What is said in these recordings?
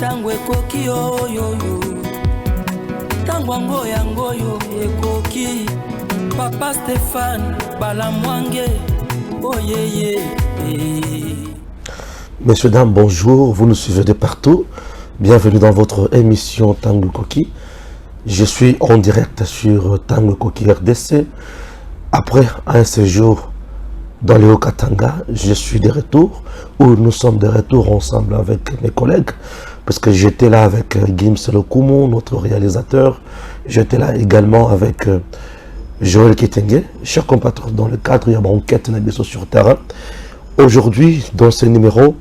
tango ekoki oyoyo tango yango yo ekoki Papa Stéphane Balamwange oyeye. Messieurs, dames, bonjour, vous nous suivez de partout. Bienvenue dans votre émission Tango Koki. Je suis en direct sur Tango Koki RDC. Après un séjour dans le Haut-Katanga, je suis de retour, où nous sommes de retour ensemble avec mes collègues, parce que j'étais là avec Gims Lokumu, notre réalisateur. J'étais là également avec Joël Kitenge, cher compatriote, dans le cadre de l'enquête Nabiso sur terrain. Aujourd'hui, dans ce numéro,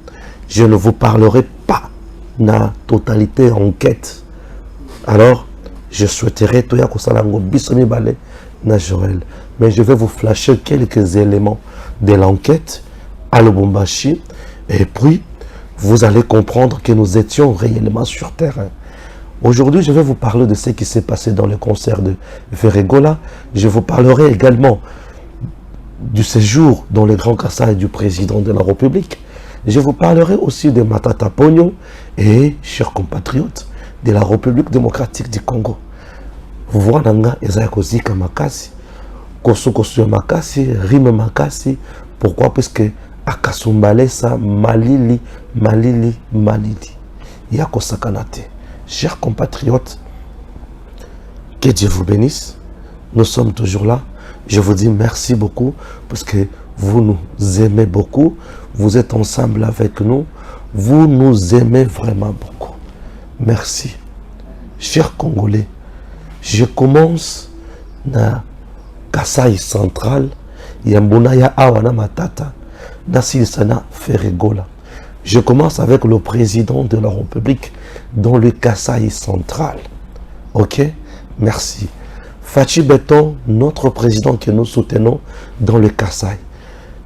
je ne vous parlerai pas de la totalité enquête. Alors, je souhaiterais tout na Joël, mais je vais vous flasher quelques éléments de l'enquête à Lubumbashi, et puis vous allez comprendre que nous étions réellement sur terrain. Aujourd'hui, je vais vous parler de ce qui s'est passé dans le concert de Ferregola. Je vous parlerai également du séjour dans le Grand Kassai du président de la République. Je vous parlerai aussi de Matata Ponyo et, chers compatriotes, de la République démocratique du Congo. Vous voyez, Nanga, Ezayakozika Makasi, Kosu Makasi, Rime Makasi. Pourquoi? Parce que Akasumbalesa, Malili. Yako Sakanate. Chers compatriotes, que Dieu vous bénisse. Nous sommes toujours là. Je vous dis merci beaucoup parce que vous nous aimez beaucoup. Vous êtes ensemble avec nous. Vous nous aimez vraiment beaucoup. Merci. Chers Congolais, je commence na Kasai central. Yambunaya Awana Matata. Nasilisana Ferregola. Je commence avec le président de la République dans le Kasai central. Ok? Merci. Fachi Beton, notre président que nous soutenons dans le Kasai.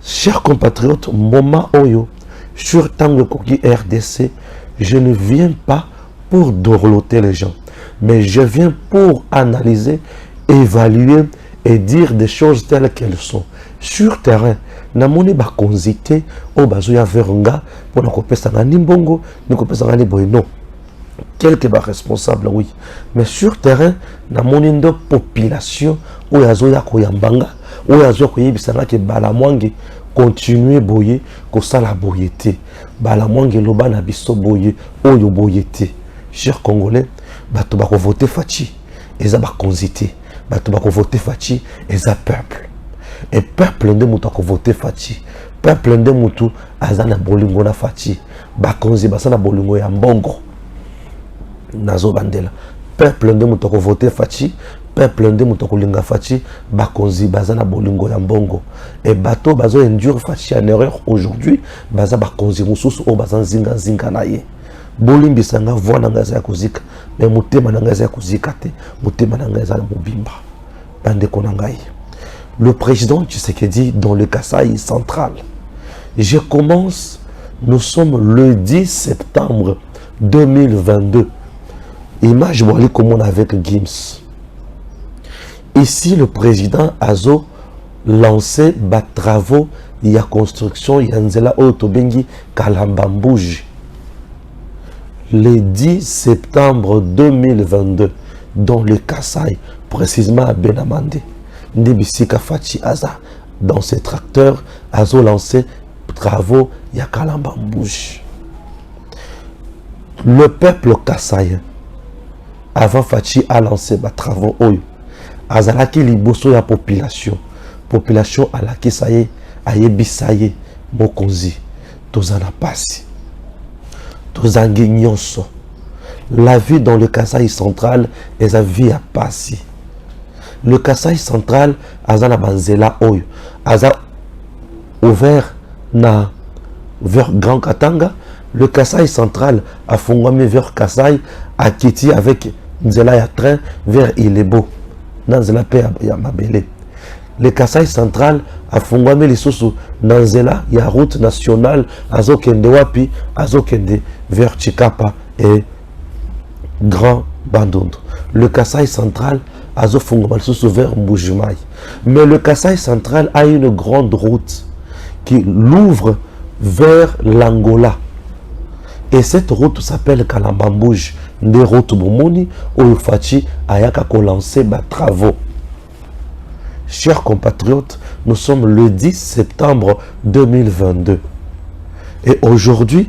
Chers compatriotes, Moma Oyo, sur Tango Koki RDC, je ne viens pas pour dorloter les gens, mais je viens pour analyser, évaluer et dire des choses telles qu'elles sont. Sur terrain, namoni ba konzité o bazoya veronga pour nakopesa ngani mbongo ni kopesa ngani boyno. Quelques ba responsables, oui, mais sur terrain namoni ndo population o yazoya koyambanga o yazoya koyebisanga ke Balamwange continuer boye ko sala boyete. Balamwange loba na biso boye oyo boyete. Chers Congolais, bato ba ko voter Fachi eza ba konzité, bato ba ko voter Fachi eza peuple. Et peuple de mutu a voté Fachi. Peuple de mutu azana bolingo na Fachi. Bakonzi basana bolingo ya mbongo. Nazo bandela. Peuple de mutu a voté Fachi. Peuple de mutu a linga Fachi. Bakonzi basana bolingo ya mbongo. Et bateau bazo endure Fachi en erreur aujourd'hui. Baza bakonzi mususu o bazan zinga na ye. Bolimbi sanga voix nanga za kozika. Mais mutema nanga za kozika te. Mutema nanga za mobimba. Bande konangai. Le président Tshisekedi dans le Kasai central. Je commence, nous sommes le 10 septembre 2022. Image voilà comment avec Gims. Ici, le président Azo lancé des travaux, il y a construction, il y a Nzela Otobengi Kalambambouji. Le 10 septembre 2022, dans le Kasai, précisément à Benamande. Ndibisika Fachi Aza, dans ses tracteurs, Azo lancé travaux Yakalambambouj. Le peuple Kassaïen, avant Fachi a lancé des travaux Oyo. Azalaki liboso ya population. Population alaki saye, ayebisaye, mokonzi, tozana pasi, tozangi nyonso. La vie dans le Kasai central est la vie à pasi. Le Kasai central, Azana Banzela Oyo, Aza ouvert na vers Grand Katanga. Le Kasai central a fondé vers Kasai, a quitté avec Nzela ya train vers Ilebo. Nanzela pe ya Mabele. Le Kasai central a fondé les sous Nanzela ya route nationale Azo Kende Wapi, Azo Kende vers Chikapa et Grand Bandundu. Le Kasai central Azo Fungomal sous vers Mbujimai. Mais le Kasai central a une grande route qui l'ouvre vers l'Angola. Et cette route s'appelle Kalambambouj, des routes Bomoni, où Fachi Ayaka a lancé des travaux. Chers compatriotes, nous sommes le 10 septembre 2022. Et aujourd'hui,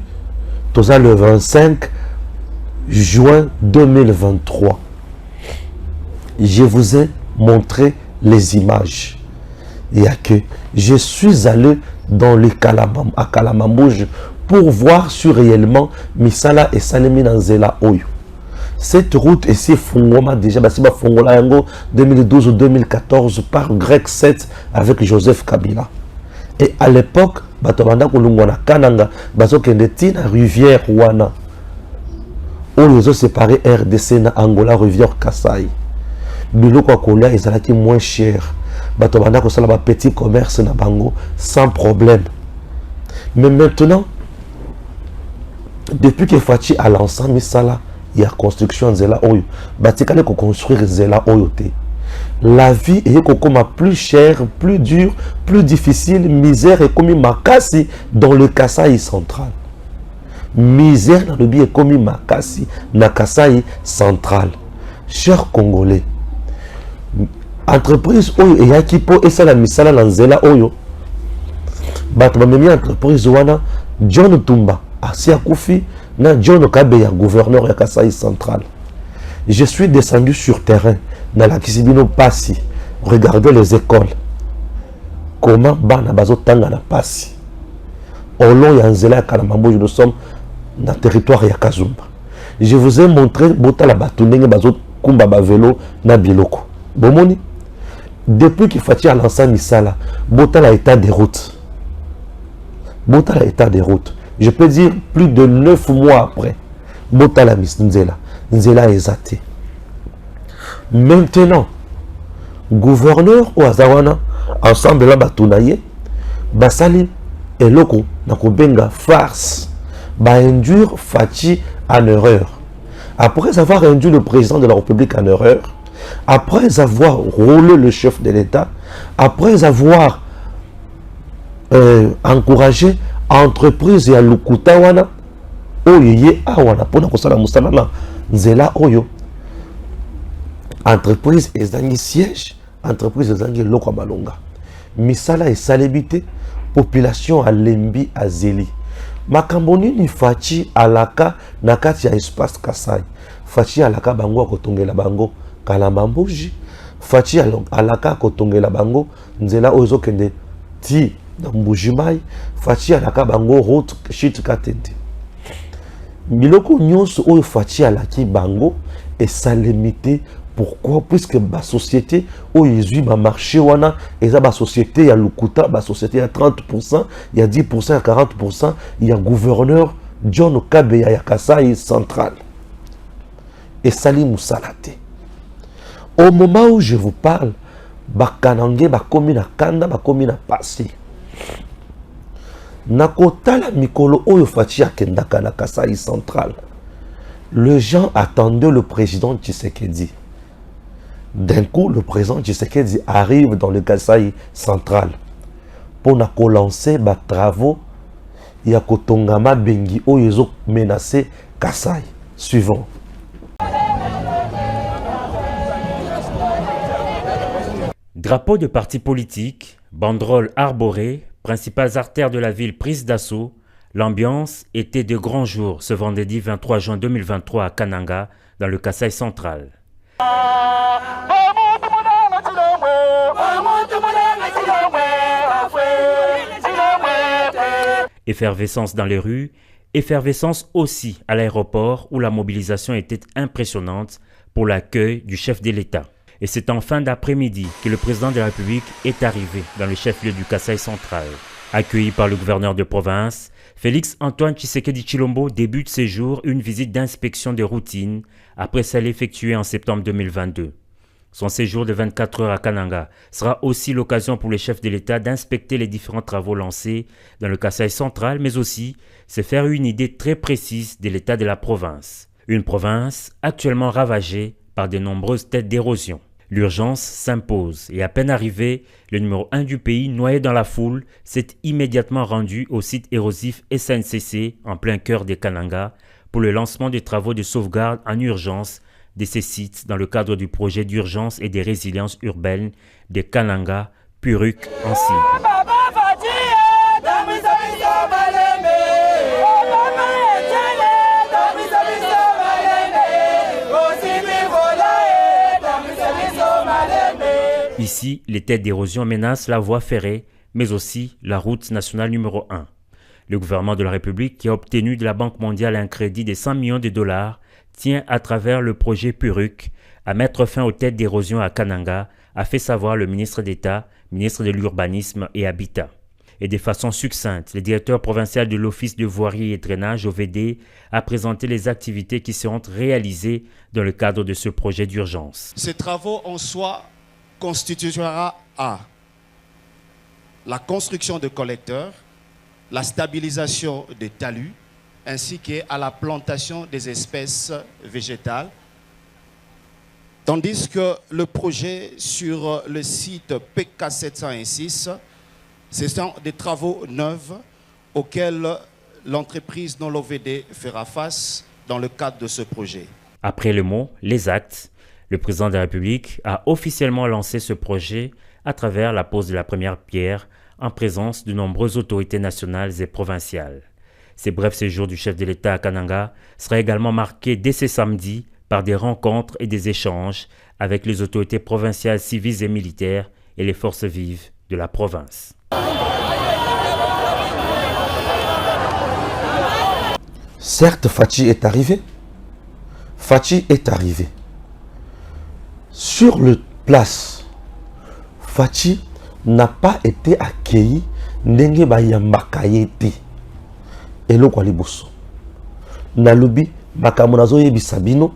nous sommes le 25 juin 2023. Je vous ai montré les images. Et que je suis allé dans le Kalambambouj pour voir si réellement Misala et Salemi Nanzela Oyo. Cette route ici, Fungoma déjà, c'est Fungola 2012 ou 2014 par Greg 7 avec Joseph Kabila. Et à l'époque, Batobanda Kulungwana Kananga, Bazokendeti na rivière Wana. Où ils ont séparé RDC na Angola, rivière Kasai. Biloko Akola, ils allaient moins cher. Batobanda Kosala ba petit commerce na Bango sans problème. Mais maintenant, depuis que Fachi a lancé Misala, il y a construction de Zela Oyo. Batikane ko construire Zela Oyo te. La vie est comme plus chère, plus dure, plus difficile, misère est comme Makasi dans le Kasaï central. Misère dans le bien est comme Makasi dans le Kasaï central. Chers Congolais, entreprise Oyo et Yakipo et ça la Misala dans Zela Oyo. Batmamemi entreprise Wana John Tumba. Asia Koufi, na John Kabeya, gouverneur de Kasaï central. Je suis descendu sur terrain, dans la Kisibino Passi, regardez les écoles. Comment Bana Bazo Tanga na Passi. Olon Yanzela Kalambambouj, nous sommes dans le territoire ya Kazumba. Je vous ai montré Bota la Batunenge Bazo Kumba Bavelo na Biloko. Bomoni, depuis qu'il faut à l'ensemble Misala, Bota la état des routes. Bota la état des routes. Je peux dire plus de 9 mois après. Bota mis Nzela. Nzela est zaté. Maintenant, gouverneur ou Azawana, ensemble là, Batunaye, Basali et Loko, Nakobenga, farce, induire Fachi en erreur. Après avoir induit le président de la République en erreur, après avoir roulé le chef de l'État, après avoir encouragé entreprise ya lukuta wana oyo ye awana pona kosala musala na nzela oyo entreprise ezangi siège, entreprise ezangi loko balonga misala esalebite population alembi azeli makambo nini Fachi alaka na kati ya espace Kasai. Fachi alaka bango akotongela bango Kalambambouj. Fachi alaka akotongela bango nzela oyo ezokende ti dans Mbujimai, Fachi alaka bango route chute katende. Miloko nyonso oyo Fachi alaki bango et salemité. Pourquoi? Puisque la société où ils ont marché wana et la société ya lukuta, la société à 30%, il y a 10%, à 40%, il y a gouverneur John Kabeya ya Kasai central. Et Salim Moussalate. Au moment où je vous parle, bakanange bakomi na kanda bakomi na passé. Nakotala mikolo oyo Fachi akendaka na Kasai central. Les gens attendaient le président Tshisekedi. D'un coup, le président Tshisekedi arrive dans le Kasai central pour lancer des travaux. Il y a Kotongama Bengi oyo ezo menacé Kasai. Suivant. Drapeau de parti politique, banderoles arborées, principales artères de la ville prises d'assaut, l'ambiance était de grand jour ce vendredi 23 juin 2023 à Kananga, dans le Kasai central. Effervescence dans les rues, effervescence aussi à l'aéroport où la mobilisation était impressionnante pour l'accueil du chef de l'État. Et c'est en fin d'après-midi que le président de la République est arrivé dans le chef-lieu du Kasai central. Accueilli par le gouverneur de province, Félix Antoine Tshisekedi Tshilombo débute ses jours une visite d'inspection de routine après celle effectuée en septembre 2022. Son séjour de 24 heures à Kananga sera aussi l'occasion pour le chef de l'État d'inspecter les différents travaux lancés dans le Kasai central, mais aussi se faire une idée très précise de l'état de la province. Une province actuellement ravagée par de nombreuses têtes d'érosion. L'urgence s'impose et à peine arrivé, le numéro 1 du pays, noyé dans la foule, s'est immédiatement rendu au site érosif SNCC en plein cœur des Kananga pour le lancement des travaux de sauvegarde en urgence de ces sites dans le cadre du projet d'urgence et des résiliences urbaines des Kananga, Puruk en cible. Ici, les têtes d'érosion menacent la voie ferrée, mais aussi la route nationale numéro 1. Le gouvernement de la République, qui a obtenu de la Banque mondiale un crédit de 100 millions de dollars, tient à travers le projet Puruk à mettre fin aux têtes d'érosion à Kananga, a fait savoir le ministre d'État, ministre de l'Urbanisme et Habitat. Et de façon succincte, le directeur provincial de l'Office de voirie et drainage OVD a présenté les activités qui seront réalisées dans le cadre de ce projet d'urgence. Ces travaux en soi constituera à la construction de collecteurs, la stabilisation des talus, ainsi qu'à la plantation des espèces végétales. Tandis que le projet sur le site PK706, ce sont des travaux neufs auxquels l'entreprise non l'OVD fera face dans le cadre de ce projet. Après le mot, les actes, le président de la République a officiellement lancé ce projet à travers la pose de la première pierre en présence de nombreuses autorités nationales et provinciales. Ces brefs séjours du chef de l'État à Kananga sera également marqué dès ce samedi par des rencontres et des échanges avec les autorités provinciales civiles et militaires et les forces vives de la province. Certes, Fachi est arrivé. Fachi est arrivé. Sur le place, Fachi n'a pas été accueilli ndenge bayambaka yete. Eloko aliboso. Nalobi makambo nazoyebisa bino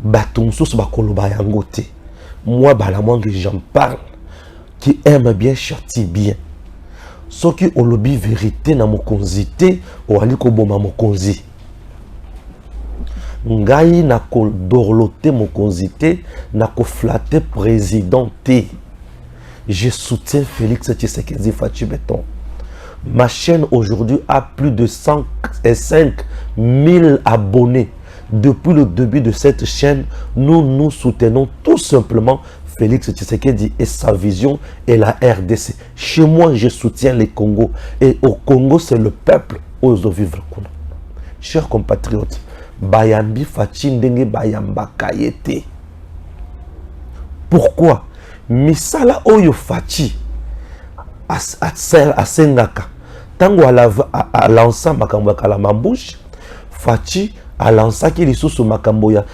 bato mosusu bakoloba yango te. Moi Balamwange j'en parle, qui aime bien châtie bien. Soki olobi vérité na mokonzi te oali koboma mokonzi. Ngai na ko dorlote mokonzi te na ko flatter président te. Je soutiens Félix Tshisekedi Fachi Béton. Ma chaîne aujourd'hui a plus de 105 000 abonnés. Depuis le début de cette chaîne, nous soutenons tout simplement Félix Tshisekedi et sa vision et la RDC. Chez moi, je soutiens les Congos. Et au Congo, c'est le peuple où ils vivent. Chers compatriotes, Bayambi Fachi Ndenge Bayamba Kayete. Pourquoi? Misala Oyo Fachi à Sengaka. Tango à lancer Makambo Kalamambouche, Fachi a lancé qui sous Makamboya.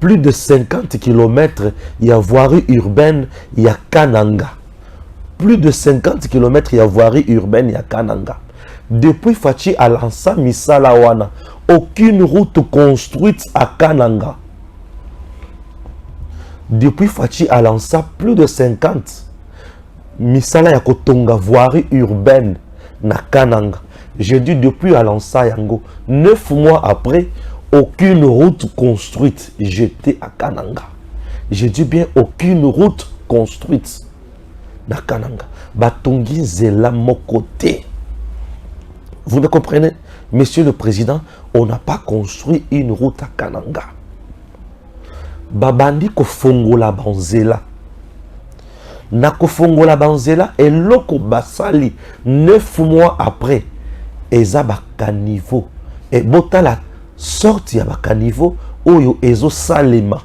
Plus de 50 km, il y a voirie urbaine, il y a Kananga. Plus de 50 km, il y a voirie urbaine, il y a Kananga. Depuis Fachi a lancé Misala Wana, aucune route construite à Kananga. Depuis Fachi a lancé plus de 50. Misala ya kotonga voirie urbaine na Kananga. Je dis depuis à lancé yango. 9 mois après, aucune route construite jetée à Kananga. Je dis bien aucune route construite na Kananga. Batongi zela mokote. Vous me comprenez? Monsieur le Président, on n'a pas construit une route à Kananga. Babandi kofongola banzela. Na kofongola banzela et loko basali 9 mois après. Eza bakanivo. Et botala sorti ya bakanivo oyo ezo salema.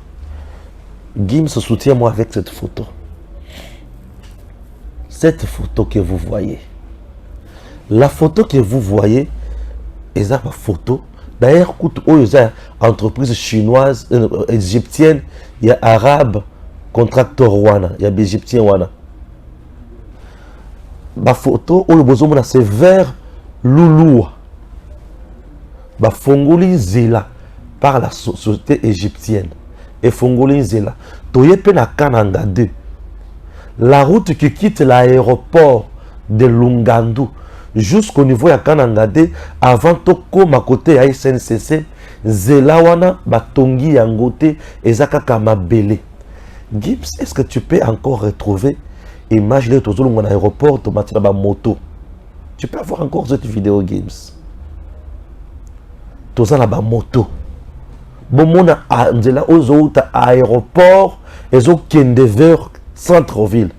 Gim se soutient moi avec cette photo. Cette photo que vous voyez. La photo que vous voyez, eza ma photo. D'ailleurs, il y a entreprise chinoise, égyptienne, il y a arabe, contracteur wana, il y a égyptien wana. Ma photo, c'est vers Louloua. Ba Fongoli Zela par la société égyptienne. Et Fongoli Zela. Toyepe na Kananga 2. La route qui quitte l'aéroport de Lungandu jusqu'au niveau ya Kananga 2 avant toko makote ya SNCC Zela wana batongi yango te ezaka ka mabele. Gibbs, est-ce que tu peux encore retrouver image de tout dans l'aéroport, tu as ma moto? Tu peux avoir encore cette vidéo, Gibbs. Tu as la moto. Bon, mon aéroport, ils ont vers centre-ville.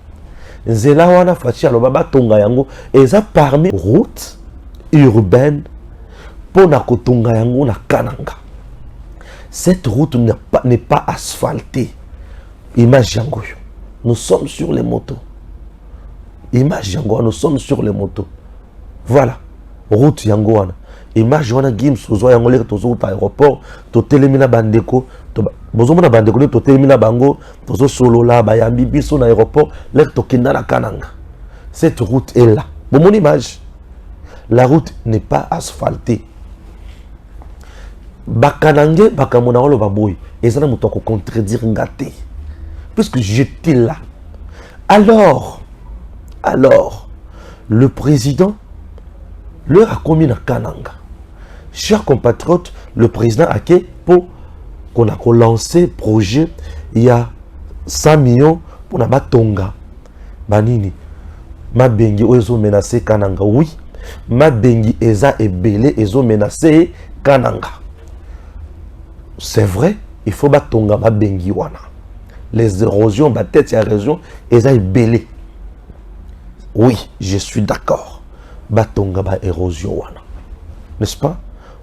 Nzela wana fachi alobaba tonga yango eza parmi route urbaine pour na kotonga yango na Kananga. Cette route n'est pas asphaltée. Image yango. Nous sommes sur les motos. Image yango, nous sommes sur les motos. Voilà. Route yango wana. Image wana Gims ozo yango lek tozo ta aéroport, to telemina bandeko, to bozo mona bandeko to telemina bango, tozo solo la ba yambi biso na aéroport, lek to kenda na Kananga. Cette route est là. Bon mon image. La route n'est pas asphaltée. Bakanange bakamona olo baboy, ezana muto ko contredire ngate. Puisque j'étais là. Alors, le président leur a commis na Kananga. Chers compatriotes, le président a quitté pour qu'on a lancé projet, il y a 100 millions pour na batonga. Banini, Mabengi ozo menacé Kananga. Oui, Mabengi eza ebele ezo menacé Kananga. C'est vrai, il faut batonga Mabengi wana. Les érosions, peut-être il y a raison, eza ebele. Oui, je suis d'accord. Batonga ba érosion wana. N'est-ce pas?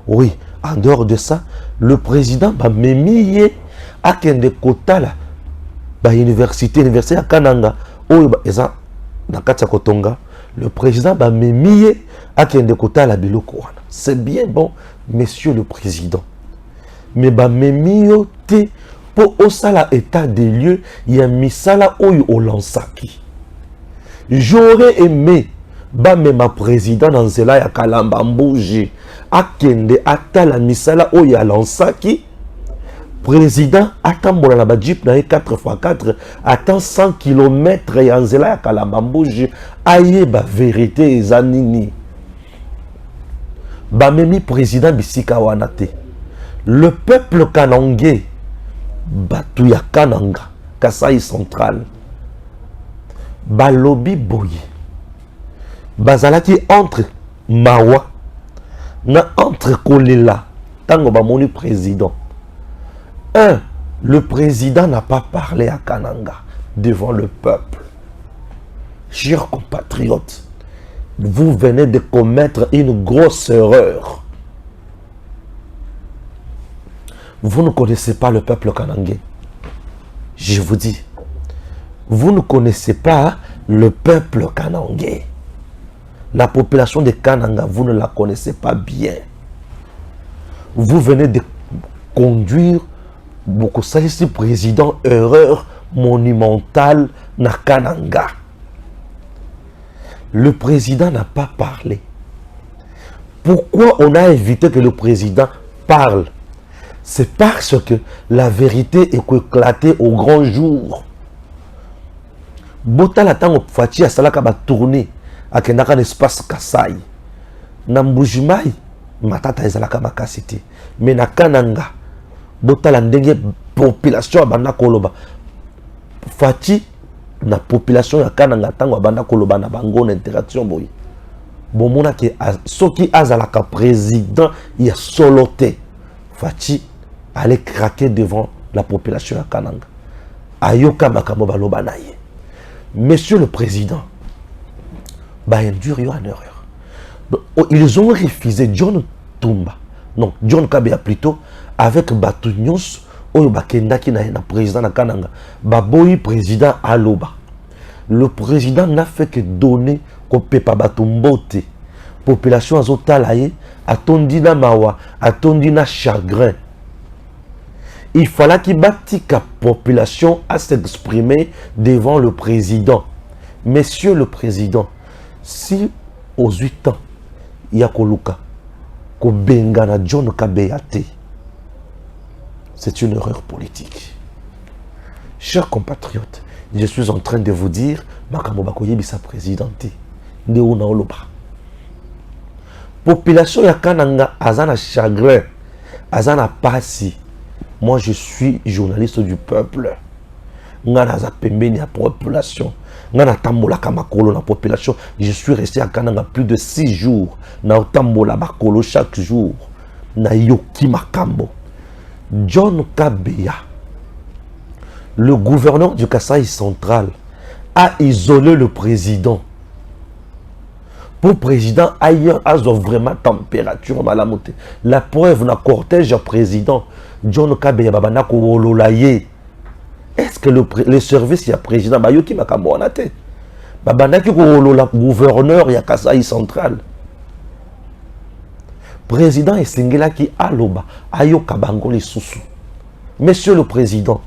Oui, en dehors de ça, le président va m'émiller à kende kota la ba université à Kananga. Oh, eza na katia kotonga. Le président va m'émiller à kende kota la biloko wana. C'est bien bon, monsieur le président. Mais ba m'émiller te pour au sala état des lieux, il y a misala oyo o lansaki. J'aurais aimé ba ma président dans cela ya Kalamba Mbouji akende atala misala oyo ya lansaki. Président atambola na ba jeep na 4x4 attend 100 km ya nzela ya Kalamba Mbouji aye ba vérité ezanini. Ba memi président bisika wana te. Le peuple kanangé batu ya Kananga Kasai central balobi boye bazalaki entre mawa na entre kolela tango bamoni président. Le président n'a pas parlé à Kananga devant le peuple. Chers compatriotes, vous venez de commettre une grosse erreur. Vous ne connaissez pas le peuple kanangais. Je vous dis, vous ne connaissez pas le peuple kanangais. La population de Kananga, vous ne la connaissez pas bien. Vous venez de conduire beaucoup ça ici, président, erreur monumentale na Kananga. Le président n'a pas parlé. Pourquoi on a évité que le président parle? C'est parce que la vérité est éclatée au grand jour. Bota la tango fati asalaka ba tourner akendaka l'espace Kasai. Na Mbujimai matata ezalaka makasité. Mais na Kananga bota la ndenge population abanda koloba. Fati na population ya Kananga tango abanda koloba na bango na interaction boy. Bomona ke soki azalaka président ya soloté. Fati allait craquer devant la population à Kananga. Ayoka makamo baloba naye. Monsieur le président, induire une erreur. Ils ont refusé John Tumba, non, John Kabea plutôt, avec Batounyos, Oyo Bakendaki na président na Kananga. Baboyi président Aloba. Le président n'a fait que donner Kopepa Batumbote. Population azotalaye, atondi na mawa, atondi na chagrin. Il fallait qu'il bâtisse la population à s'exprimer devant le président. Monsieur le président, si aux 8 ans, il y a Koluka, Kobengana John Kabeate, c'est une erreur politique. Chers compatriotes, je suis en train de vous dire, Makamobakoye bisa présidente, Neuna Oloba. Population ya Kananga, azana chagrin, azana passi. Moi, je suis journaliste du peuple. ngana za pembeni ya population. Ngana tambola kamakolo na population. Je suis resté à Kananga plus de 6 jours. Na tambola bakolo chaque jour. Na yoki makambo. John Kabeya, le gouverneur du Kasaï central, a isolé le président. Pour le président, ailleurs, a vraiment température malamote. La preuve, na cortège président, John Kabeya babana ko ololaye. Est-ce que le service ya président bayoki makambo na tête? Babana ki ko olola gouverneur ya Kasaï central. Président Esengela qui aloba ayoka bango les sousou. Monsieur le président,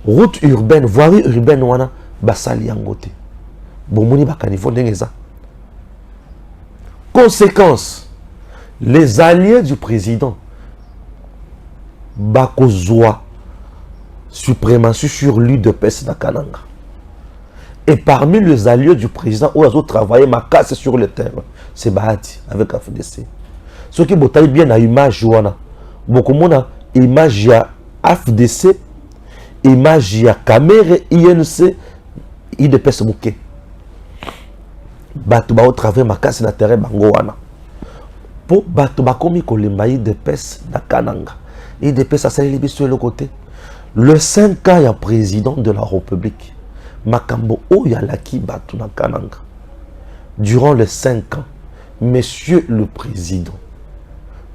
route urbaine, voirie urbaine wana basali yangote. Bomoni bakanifo ndengeza. Conséquence, les alliés du président bakozwa suprématie sur l'UDPS na Kananga. Et parmi les alliés du président, où ils ont travaillé ma casse sur le terrain, c'est Bahati avec AFDC. Ce qui est bien à l'image, beaucoup de image à AFDC, image à caméra, INC, IDPS Mouké. Batu ba travailler ma casse na terrain bangoana. Pour batu ba komi kolemba IDPS na Kananga. IDPS a salé sur le côté. Le 5 ans, il y a président de la République. Makambo Oyalaki Batuna Kananga. Durant les 5 ans, Monsieur le Président,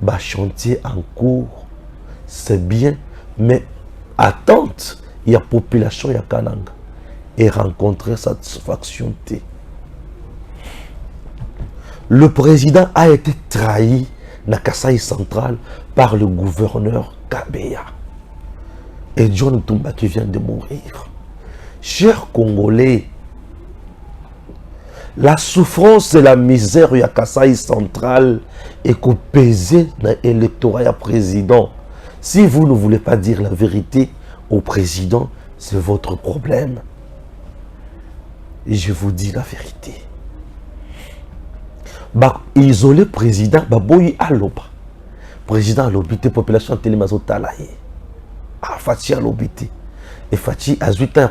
bah chantier en cours, c'est bien, mais attente, il y a population ya Kananga et rencontrer satisfaction. Le président a été trahi na Kasaï central par le gouverneur Kabeya et John Tumba qui vient de mourir. Chers Congolais, la souffrance et la misère ya Kasaï central est pesée dans l'électorat président. Si vous ne voulez pas dire la vérité au président, c'est votre problème. Et je vous dis la vérité. Bah, isolé président, bah, boyi aloba. Président l'obité, population télémazo talaye. Ah, Fati l'obité. Et Fati a 8 ans,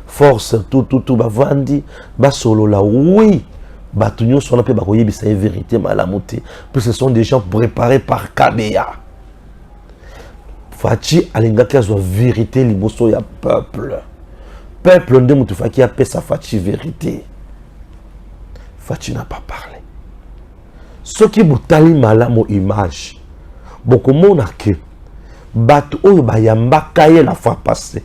force, tout, bah, vandi, bah, solo là, oui. Bah, tout nous sommes un peu, bah, oui, c'est une vérité, malamoté. Puis ce sont des gens préparés par Kabeya. Fati a l'ingaki a la vérité, liboso ya peuple. Peuple, ne moutou Fati a sa Fati vérité. Fati n'a pas parlé. Ce qui boutali malamo image, beaucoup mon que batu oyo bayamba kaye la fois passée,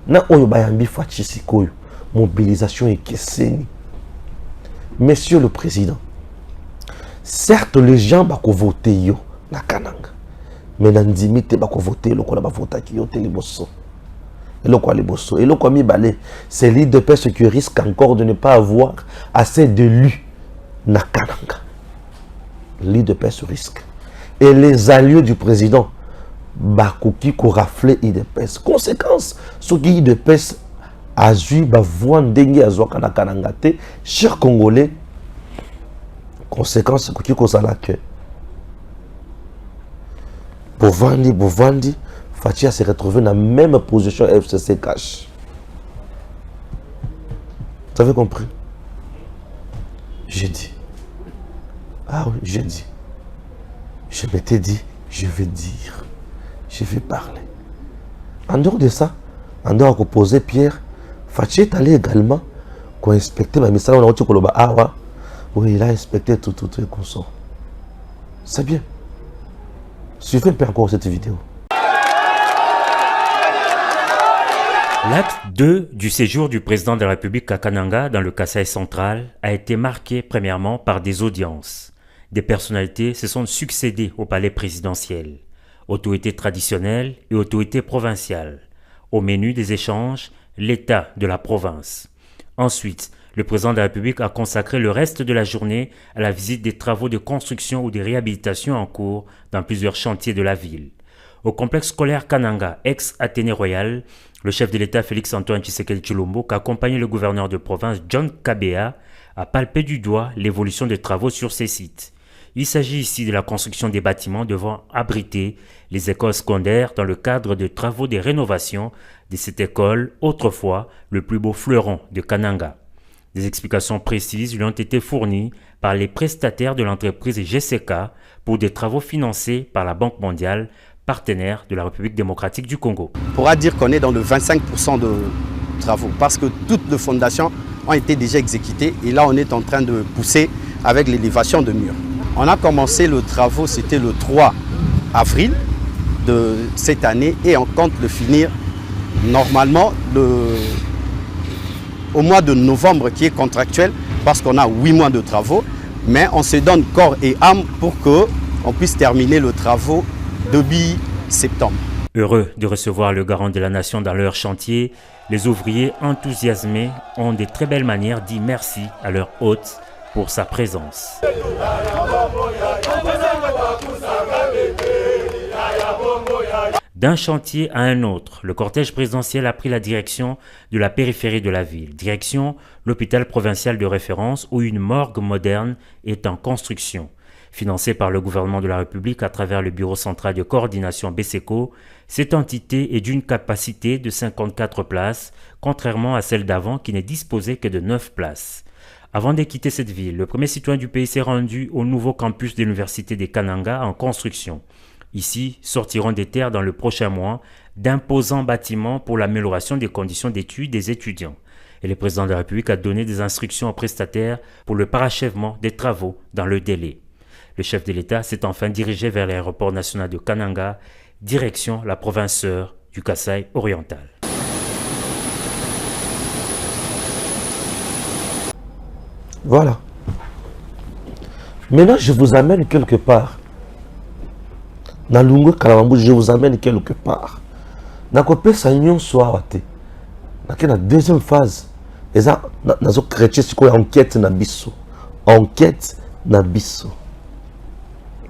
na oyo bayambi Fati sikoyo, mobilisation et keseni. Monsieur le Président, certes les gens bako voter yo na Kananga, mais nandimite bako voter loko na ba vota ki yo teliboso. Et le quoi les bosso, et le quoi mi balé, c'est l'IDPS qui risque encore de ne pas avoir assez d'élus na Kananga. L'IDPS risque. Et les alliés du président, Bakoki ko raflé IDPS. Conséquence, ce qui IDPS a vu, bah, voix dengue à Zouakana Kanangate, chers Congolais, conséquence, ce qui cause la que Bovandi, Fatia s'est retrouvé dans la même position FCC cash. Vous avez compris? J'ai dit. Ah oui, j'ai dit. Je m'étais dit, je vais dire. Je vais parler. En dehors de ça, en dehors de poser Pierre, Fatia est allé également pour inspecter ma mission. Oui, il a inspecté tout et comme ça. C'est bien. Suivez un peu encore cette vidéo. L'acte 2 du séjour du président de la République à Kananga dans le Kasaï central a été marqué premièrement par des audiences. Des personnalités se sont succédées au palais présidentiel, autorités traditionnelles et autorités provinciales. Au menu des échanges, l'État de la province. Ensuite, le président de la République a consacré le reste de la journée à la visite des travaux de construction ou de réhabilitation en cours dans plusieurs chantiers de la ville. Au complexe scolaire Kananga, ex-Athénée Royal, le chef de l'État Félix-Antoine Tshisekedi Tshilombo, qui a accompagné le gouverneur de province John Kabeya, a palpé du doigt l'évolution des travaux sur ces sites. Il s'agit ici de la construction des bâtiments devant abriter les écoles secondaires dans le cadre de travaux de rénovation de cette école, autrefois le plus beau fleuron de Kananga. Des explications précises lui ont été fournies par les prestataires de l'entreprise GCK pour des travaux financés par la Banque mondiale, partenaire de la République démocratique du Congo. On pourra dire qu'on est dans le 25% de travaux parce que toutes les fondations ont été déjà exécutées et là on est en train de pousser avec l'élévation de murs. On a commencé le travaux, c'était le 3 avril de cette année et on compte le finir normalement au mois de novembre qui est contractuel parce qu'on a 8 mois de travaux, mais on se donne corps et âme pour qu'on puisse terminer le travaux début septembre. Heureux de recevoir le garant de la nation dans leur chantier, les ouvriers enthousiasmés ont de très belles manières dit merci à leur hôte pour sa présence. D'un chantier à un autre, le cortège présidentiel a pris la direction de la périphérie de la ville, direction l'hôpital provincial de référence où une morgue moderne est en construction. Financée par le gouvernement de la République à travers le Bureau central de coordination BESECO, cette entité est d'une capacité de 54 places, contrairement à celle d'avant qui n'est disposée que de 9 places. Avant de quitter cette ville, le premier citoyen du pays s'est rendu au nouveau campus de l'université de Kananga en construction. Ici sortiront des terres dans le prochain mois d'imposants bâtiments pour l'amélioration des conditions d'études des étudiants. Et le président de la République a donné des instructions aux prestataires pour le parachèvement des travaux dans le délai. Le chef de l'État s'est enfin dirigé vers l'aéroport national de Kananga, direction la province sœur du Kasaï oriental. Voilà. Maintenant, je vous amène quelque part. Nalungu Kalamambu, je vous amène quelque part. Nakope Sanyon Soawate. La deuxième phase. Nazo chrétien, c'est quoi enquête na biso. Enquête na biso.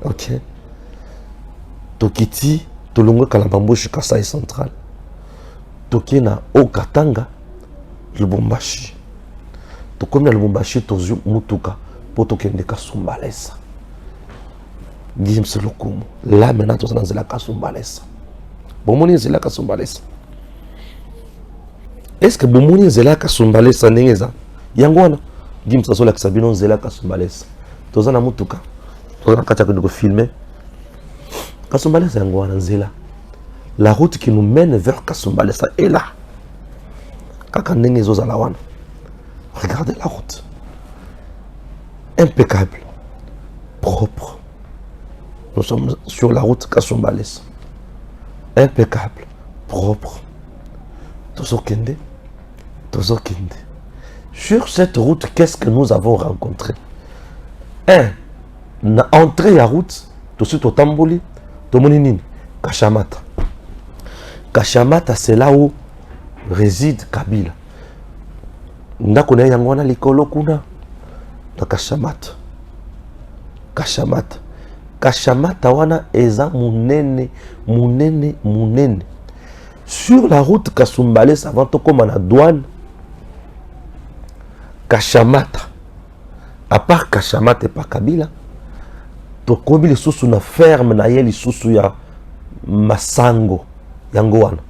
Ok. Tokiti, Tolungu Kalamambu, je Kasai central. Toki na Okatanga, Lubumbashi. Tokomi na Lubumbashi, Tozu Mutuka, Potokende Kasumbalesa. Gims Lokumu. Là maintenant, tu es dans la Kasumbalesa. Bomoni Zela Kasumbalesa. Est-ce que Bomoni Zela Kasumbalesa Nengeza? Yangwana. Gims Sola Kasabino Zela Kasumbalesa. Tu es dans la Mutuka. Tu es dans la Kacha de filmer. Kasumbalesa Yangwana Zela. La route qui nous mène vers Kasumbalesa est là. Kaka Nengezo Zalawana. Regardez la route. Impeccable. Propre. Nous sommes sur la route Kasumbalesa. Impeccable. Propre. Tozokende. Tozokende. Sur cette route, qu'est-ce que nous avons rencontré? Entrée à route, tout de suite au Tamboli, Tomoninine, Kashamata. Kashamata, c'est là où réside Kabila. Ndakone yangwana likolo kuna na Kashamata. Kashamata. Kashamata wana eza munene. Sur la route Kasumbalesa avant to koma na douane Kashamata. À part Kashamata et pas Kabila, to kobi le susu na ferme na yeli susu ya Masango yango wana.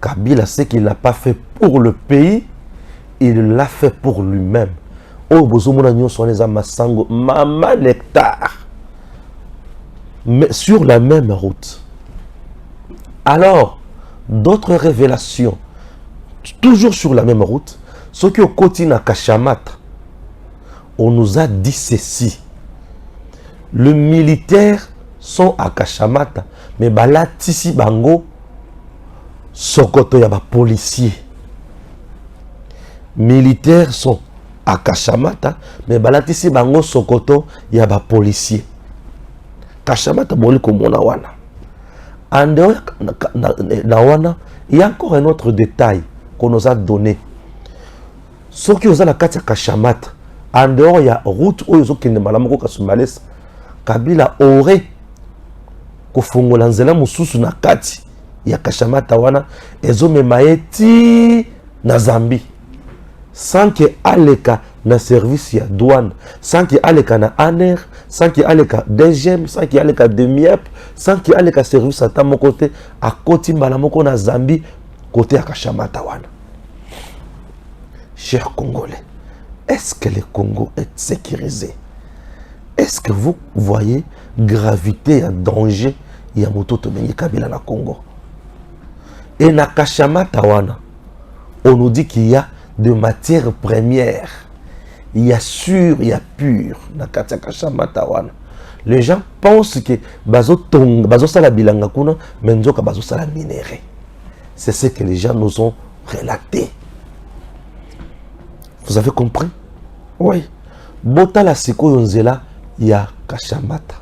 Kabila ce qu'il n'a pas fait pour le pays, il l'a fait pour lui-même. Oh, bozomona nyonso wana eza Masango, mama nectar. Mais sur la même route. Alors, d'autres révélations, toujours sur la même route, ce qui est au côté à Kashamata, on nous a dit ceci. Les militaires sont à Kashamata, mais balatisi bango, sokoto yaba policiers. Militaires sont à Kashamata, mais balatisi bango sokoto yaba policiers. Kashamata boli komona wana. En dehors na il y a encore un autre détail qu'on nous a donné. Ce qui est la carte Kashamata, en dehors il y a route où ils ont qui ne malamoko Kasumbalesa. Kabila aurait kofongola nzela mususu na kati ya Kashamata wana ezomema eti na Zambie sans que aleka na service ya douane, sans qu'il y ait na ANER, sans qu'il y ait DGM, sans qu'il y ait DEMIEP, sans qu'il y ait service à mon côté, à côté Malamoko na Zambie, côté à Kashamata wana. Chers Congolais, est-ce que le Congo est sécurisé? Est-ce que vous voyez gravité et danger il y a moto Tobengi Kabila na Congo? Et na Kashamata wana, on nous dit qu'il y a de matières premières. Il y a sûr, il y a pur. Na Kashamata wana. Les gens pensent que bazo sala bilanga kuna, menzoka bazo sala minéré. C'est ce que les gens nous ont relaté. Vous avez compris? Oui. Bota la siko yonzela ya Kashamata.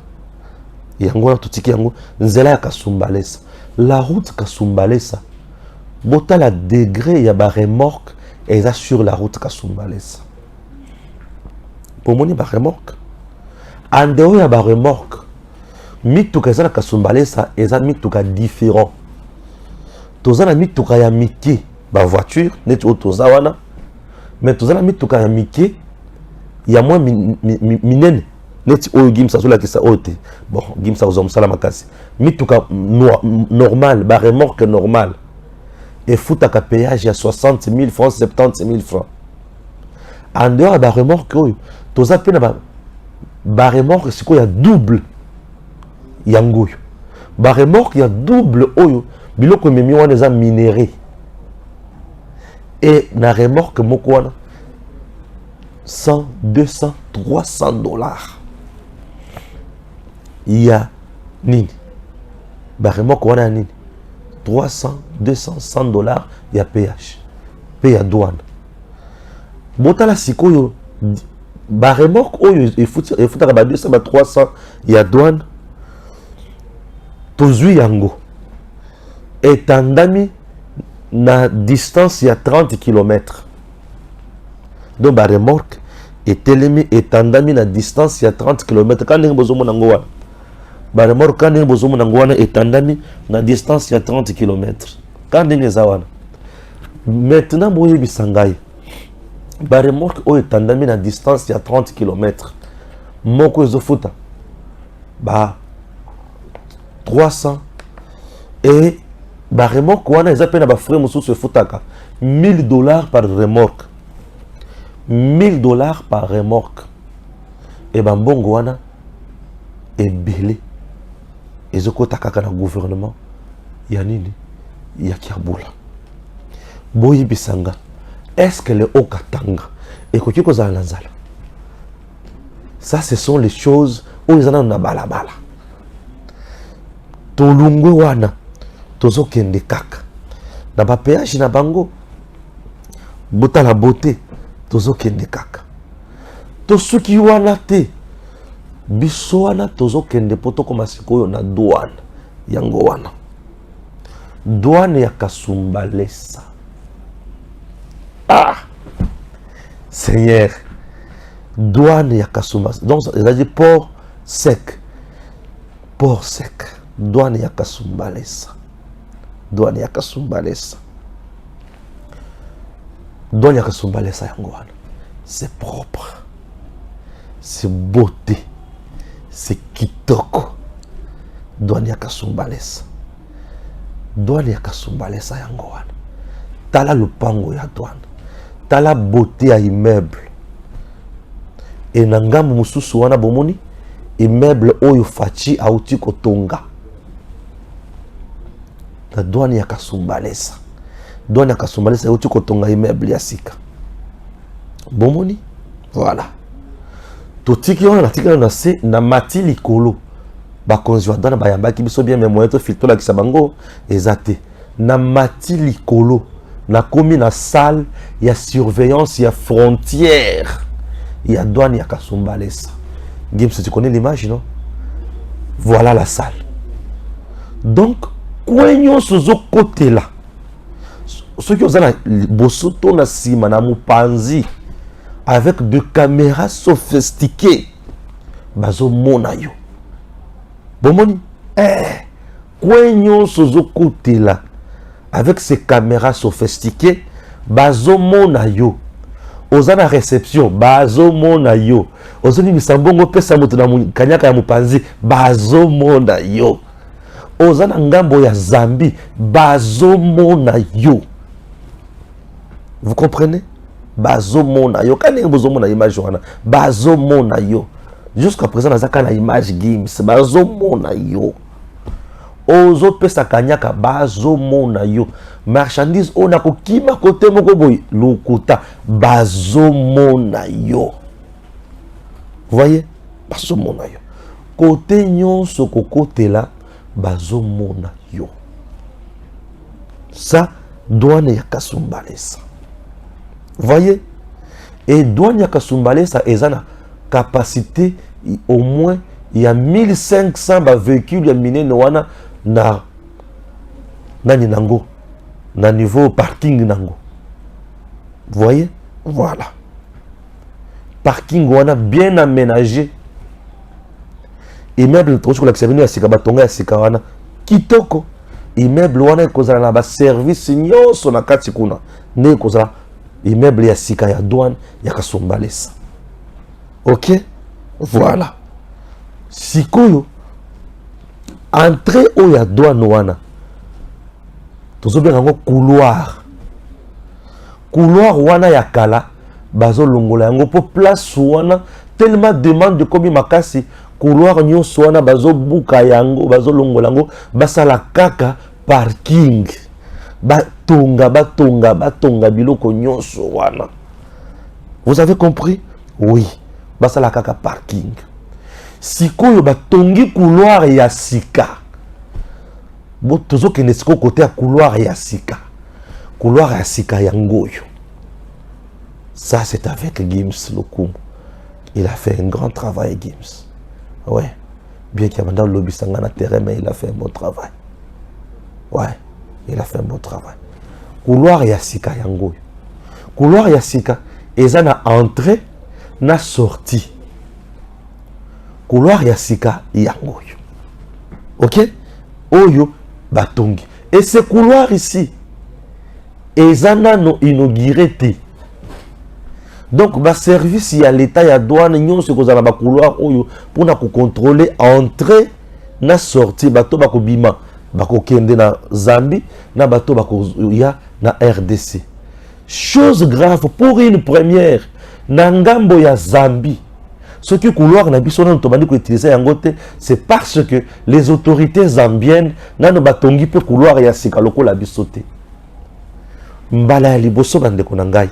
Yango na tutiki yango nzela ya Kasumbalesa. La route Kasumbalesa. Bota la degré ya ba remorque et ça sur la route Kasumbalesa. Pour moni ba remorque. En dehors ya ba remorque. Mituka za Kasumbalesa eza mituka différent. Tozana mituka ya miki ba voiture net otoza wana. Mais tozana mituka ya miki ya moins minene. Net oyo gimsa so la kisa ote. Bon, gimsa ozo msala makasi. Mituka normal, ba remorque normal. Et fout à péage à 60 000 francs, 70 000 francs. En dehors de la remorque, tu as peine la remorque, c'est quoi? Il y a double. Yango. La remorque, il y a double. Biloko memi wana eza minéré. Et la remorque, moko 100, 200, 300 dollars. Il y a nini. La remorque wana nini. 300, 200, 100 dollars, il y a péage. Paye à douane. Botala sikoyo, ba remorque, il faut à 200, 300, il y a douane. Tozui yango. Et tandami, na distance, il y a 30 km. Donc, ba remorque, et telemi, et tandami, na distance, il y a 30 km. Quand il y a besoin de ba remorque quand bozo munangwana etandami na distance ya 30 km. Quand zawana. Maintenant boye bisangai. Ba remorque o etandami na distance ya 30 km. Moko ezofuta. Ba 300 et ba remorque wana ezapena ba frais mususu efutaka 1000 dollars par remorque. 1000 dollars par remorque. Et ba mbongo wana ebele. Et ce côté kaka na gouvernement ya nini ya kiabula boyi bisanga est-ce que le okatanga et ko kiko za lanzala ça ce sont les choses où ils en ont na balabala tolungwe wana tozo kende kaka na ba péage na bango bota la beauté tozo kende kaka to suki wana te biso wana tozo kende poto koma sikoyo na douane yango wana douane ya Kasumbalesa. Ah Seigneur, douane ya Kasumbalesa. Donc ça dit port sec, douane ya Kasumbalesa, douane ya Kasumbalesa, douane ya Kasumbalesa yango wana c'est propre, c'est beauté, c'est kitoko. Douane ya Kasumbalesa. Douane ya Kasumbalesa yango wana. Tala lupango ya douane. Tala beauté ya immeuble. Et nangamu mususu wana bomoni immeuble oyo fachi auti kotonga. La douane ya Kasumbalesa. Douane ya Kasumbalesa auti kotonga immeuble ya sika. Bomoni? Voilà. Totiki wana natika na se na mati likolo ba konzi wa dana bayamba ki biso bien mais moyen to filtre la kisabango ezate na mati likolo na komi na salle ya surveillance ya frontière ya douane ya Kasumbalesa. Gims, tu connais l'image non? Voilà la salle. Donc kwenyo sozo côté là ceux qui ont bosoto na sima na mupanzi avec des caméras sophistiquées. Bazo monayo. Bomoni. Kwenyo sozo côté là. Avec ces caméras sophistiquées. Bazo monayo. ozana réception bazomona yo ozoni misambongo pesa moto na kanyaka ya mupanzi bazomona yo ozana ngambo ya Zambie bazomona yo. Vous comprenez? Bazomona yo kane bozomona image wana bazomona yo jusqu'à présent nazaka na image Gims bazomona yo ozo pesa kanyaka bazomona yo marchandise ona ko kima kote moko boy lukuta bazomona yo. Vous voyez? Bazomona yo kote nyonso ko kote la bazomona yo. Ça douane ya Kasumbalesa. Vous voyez? Et douane ya Kasumbalesa ezana capacité au moins il y a 1500 véhicules minés wana na nani nango na niveau parking nango. Vous voyez? Voilà. Parking wana bien aménagé. Immeuble trop sur l'accès ya sika batonga ya sika wana kitoko. Immeuble wana kozala na ba service nyonso na kati kuna. Ne kozala immeuble ya sika ya douane ya Kasumbalesa. OK? Voilà. Sikoyo entrée au ya douane wana. Tozo bien ngo couloir. Couloir wana ya kala bazo longola yango po place wana tellement demande de komi makasi couloir nyonso wana bazo buka yango bazo longola yango basala kaka parking. Batonga biloko nyonso wana. Vous avez compris? Oui. Basala kaka parking. Sikoyo batongi couloir ya sika. Bo tozo kene siko côté ya couloir ya sika. Couloir ya sika ya ngoyo. Ça c'est avec Gims Lokumu. Il a fait un grand travail Gims. Ouais. Bien qu'il y a maintenant le lobby sangana terrain mais il a fait un bon travail. Ouais. Il a fait un bon travail. Couloir ya sika ya ngoyo. Couloir ya sika ezana entrée na sortie. Couloir ya sika ya ngoyo. OK? Oyo batongi. Et ce couloir ici ezana no inauguré te. Donc ba service ya l'état ya douane nyonso kozala ba couloir oyo pour na ko contrôler entrée na sortie bato bako bima bako kende na Zambie na bato bako ya na RDC. Chose grave pour une première na ngambo ya Zambie. Ce qui couloir na biso na tobandi ko utiliser yango te, c'est parce que les autorités zambiennes na no batongi pe couloir ya sika lokola biso te. Mbala ya liboso bande ko na ngai.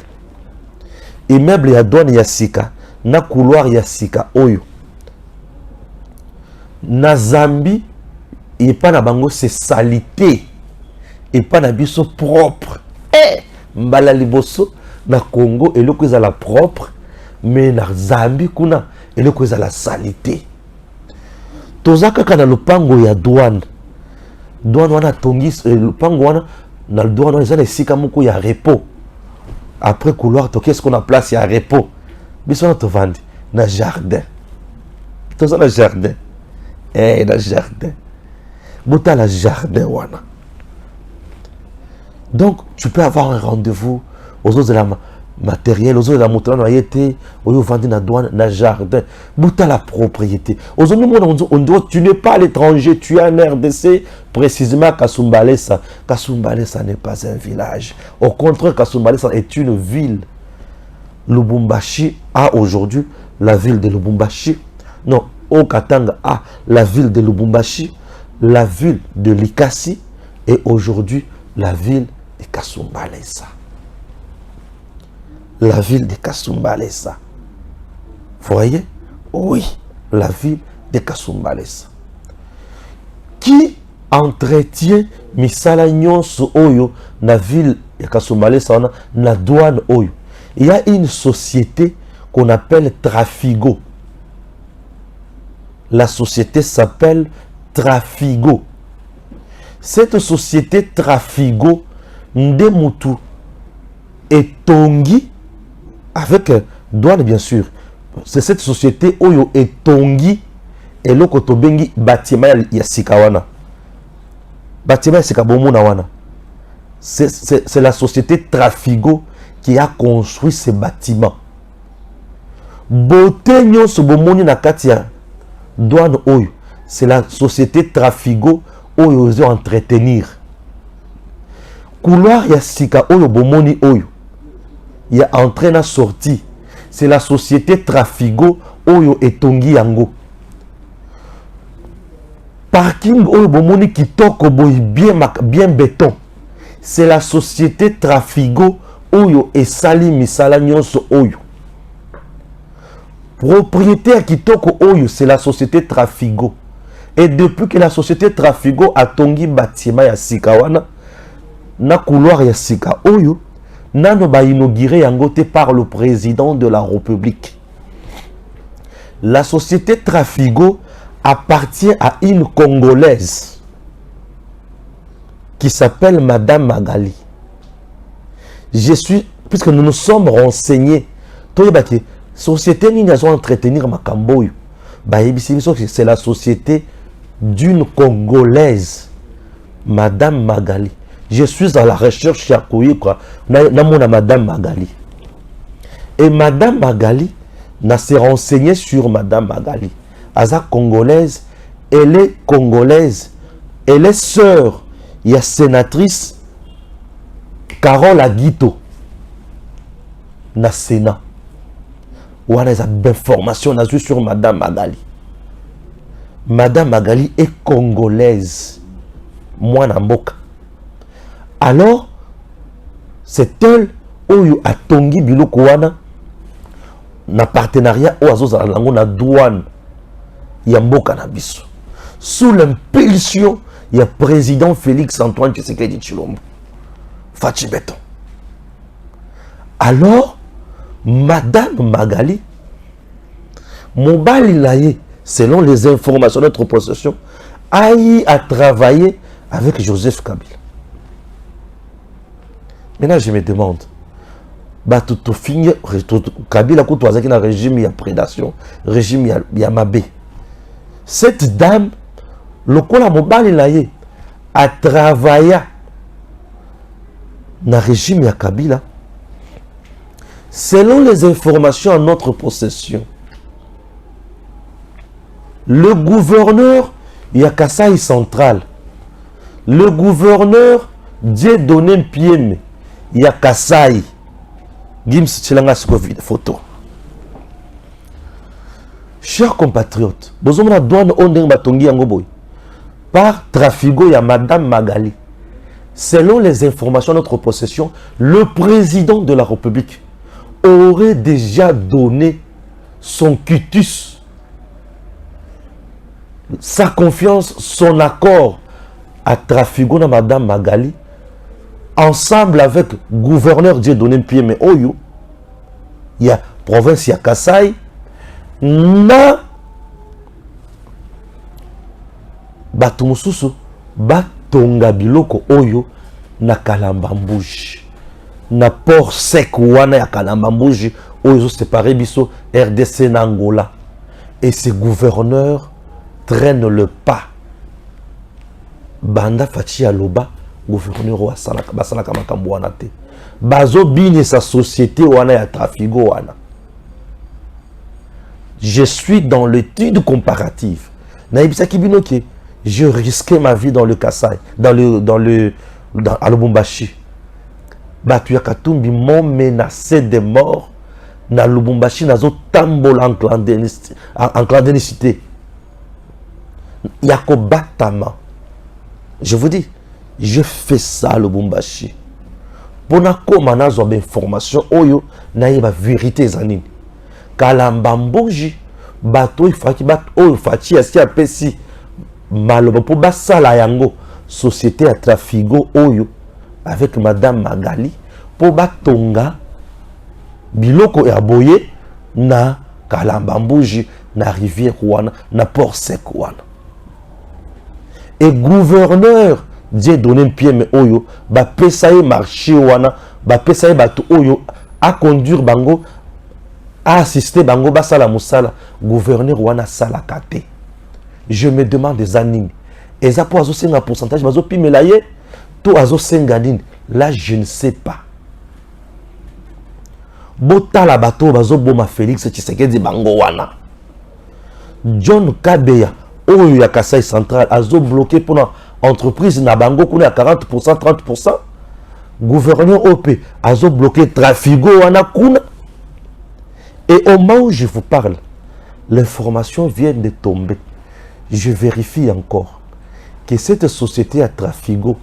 Immeuble ya douane ya sika na couloir ya sika oyo. Na Zambie et pas na bango c'est salité et pas na biso propre. Mbala liboso na Congo eloko ezala propre mais na Zambie kuna eloko ezala salité. Tozaka kana lupango ya douane. Douane wana tongi lupango wana na douane ezala esika moko ya repos. Après couloir to qu'est-ce qu'on a place ya repos. Biso na to vandi na jardin. Toza na jardin. Na jardin. Bota la jardin wana. Donc tu peux avoir un rendez-vous aux autres de la matériel, aux autres de la moto na yete, au vendre na douane na jardin. Bota la propriété. Aux autres on doit tu n'es pas à l'étranger, tu es en RDC, précisément Kasumbalesa. Kasumbalesa n'est pas un village. Au contraire, Kasumbalesa est une ville. Lubumbashi a aujourd'hui la ville de Lubumbashi. Non, Haut-Katanga a la ville de Lubumbashi, la ville de Likasi et aujourd'hui la ville de Kasumbalesa. La ville de Kasumbalesa. Vous voyez? Oui, la ville de Kasumbalesa. Qui entretient misala nyonso oyo na ville de Kasumbalesa na douane oyo? Il y a une société qu'on appelle Trafigo. La société s'appelle Trafigo. Cette société Trafigo Ndemutu et Tongi avec douane bien sûr. C'est cette société Oyo et Tongi et Lokotobengi bâtiment ya Sikawana. Bâtiment ya Sikabomuna wana. C'est la société Trafigo qui a construit ces bâtiments. Beauté nyonso bomoni na kati ya douane oyo, c'est la société Trafigo oyo ozo entretenir. Couloir ya sika oyo bomoni oyo, il y a entrée na sortie, c'est la société Trafigo oyo etongi yango. Parking oyo bomoni kitoko boy bien béton, c'est la société Trafigo oyo esali misala nyonso oyo. Propriétaire kitoko oyo, c'est la société Trafigo. Et depuis que la société Trafigo a tongi bâtiment ya sika wana, na couloir ya sika oyo, nano ba inauguré yango te par le président de la République. La société Trafigo appartient à une Congolaise qui s'appelle Madame Magali. Puisque nous nous sommes renseignés, société ni nazo entretenir makamboyo, c'est la société d'une Congolaise, Madame Magali. Je suis à la recherche ya koyeba na Madame Magali. Et Madame Magali n'a s'est renseignée sur Madame Magali. Aza Congolaise, elle est Congolaise, elle est sœur, il y a sénatrice Carole Aguito na Sénat. Ou a des informations sur Madame Magali. Madame Magali est congolaise. Moi Namboka. Alors, c'est elle où a tongi biloko wana na partenariat ou azo za lango na douane ya mboka na biso. Sous l'impulsion, il y a président Félix Antoine Tshisekedi Tshilombo. Fachi Beton. Alors, Madame Magali, Mobali Laye, selon les informations de notre possession, a travaillé avec Joseph Kabila. Maintenant, je me demande, Kabila a un régime de prédation, régime de Mabé. Cette dame, le Kola Mobali Laye, a travaillé dans le régime de Kabila. Selon les informations en notre possession, le gouverneur Yakasai Central, le gouverneur Dieudonné Mpieme Yakasai, Gims Tshilanga Covid photo. Chers compatriotes, besoin de douane ondeng batongi yango par Trafigo ya Madame Magali. Selon les informations en notre possession, le président de la République aurait déjà donné son quitus, sa confiance, son accord à Trafigo na Madame Magali, ensemble avec gouverneur Dieudonné Mpieme Oyo, il y a province ya Kasai, na batu mususu batonga biloko oyo na Kalambambouji. Na port sec wana ya Kalambambouji oyo séparé biso RDC na Angola. Et ces gouverneurs traînent le pas. Banda Fachi Aloba, gouverneur wa salaka makambo wana te. Bazo bini sa société wana ya Trafigo wana. Je suis dans l'étude comparative. Naibisa kibinoke, je risquais ma vie dans le Kasai, dans à Lubumbashi. Batuya Katumbi m'ont menacé de mort dans Lubumbashi, dans tambol en clandestinité. Yako Batama. Je vous dis, je fais ça à Lubumbashi. Pour na koma na zo information oyo na yeba vérité zanini. Kalambambouji bato ifaki bat oyo fachi asi apesi maloba po basala yango société à Trafigo oyo avec Madame Magali po batonga biloko ya boye na Kalambambouji na rivière wana na port sec wana. Et gouverneur Dieudonné Mpieme Oyo ba pesaye marché wana ba pesaye bato oyo a conduire bango a assister bango basala musala gouverneur wana sala kate. Je me demande des années et ça pour azo senga pourcentage bazo pimela ye to azo senga nini là je ne sais pas. botala bato bazo boma Félix Tshisekedi bango wana. John Kabeya oyo ya Kasai Central azo bloqué pour entreprise na bango kuna 40% 30%. Gouverneur OP azo bloqué Trafigo wana kuna. Et au moment où je vous parle, l'information vient de tomber. Je vérifie encore que cette société à Trafigo,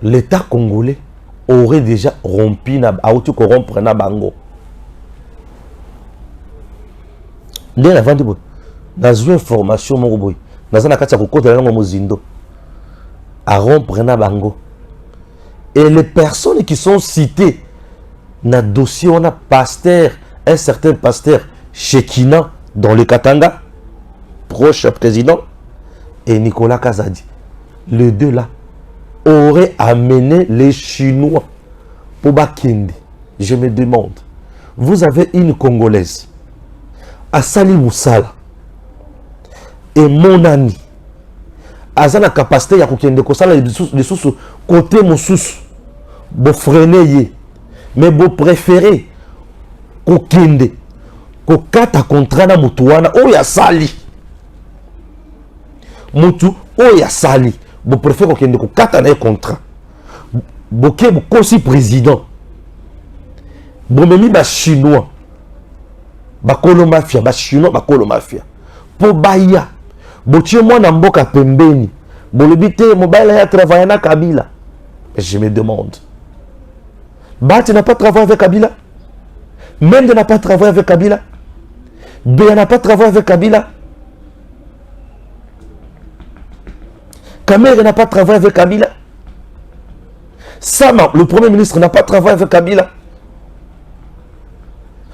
l'État congolais aurait déjà rompu na rompre na bango. Ndé la vente boy. Dans une information mon boy. Dans un kati ya kokota na mozindo. À rompre na bango. Et les personnes qui sont citées dans le dossier, on a pasteur, un certain pasteur Shekina dans le Katanga, proche président, et Nicolas Kazadi. Les deux là auraient amené les Chinois pour Bakinde. Je me demande, vous avez une Congolaise, Assali Moussala, et mon ami, Azana capacité ya kokende kosala les sous côté mosusu bo freiner ye mais bo préférer kokende kokata contrat na mutu wana oya sali mutu oya sali bo préférer kokende kokata na contrat boke bo kosi président bo memi ba chinois ba kolo mafia ba chinois ba kolo mafia po baya botie mwana mboka pembeni bolobite mobile ya travailler na Kabila. Je me demande, Bati n'a pas travaillé avec Kabila, Mende n'a pas travaillé avec Kabila, Béa n'a pas travaillé avec Kabila, Kamere n'a pas travaillé avec Kabila, Sama, le premier ministre, n'a pas travaillé avec Kabila.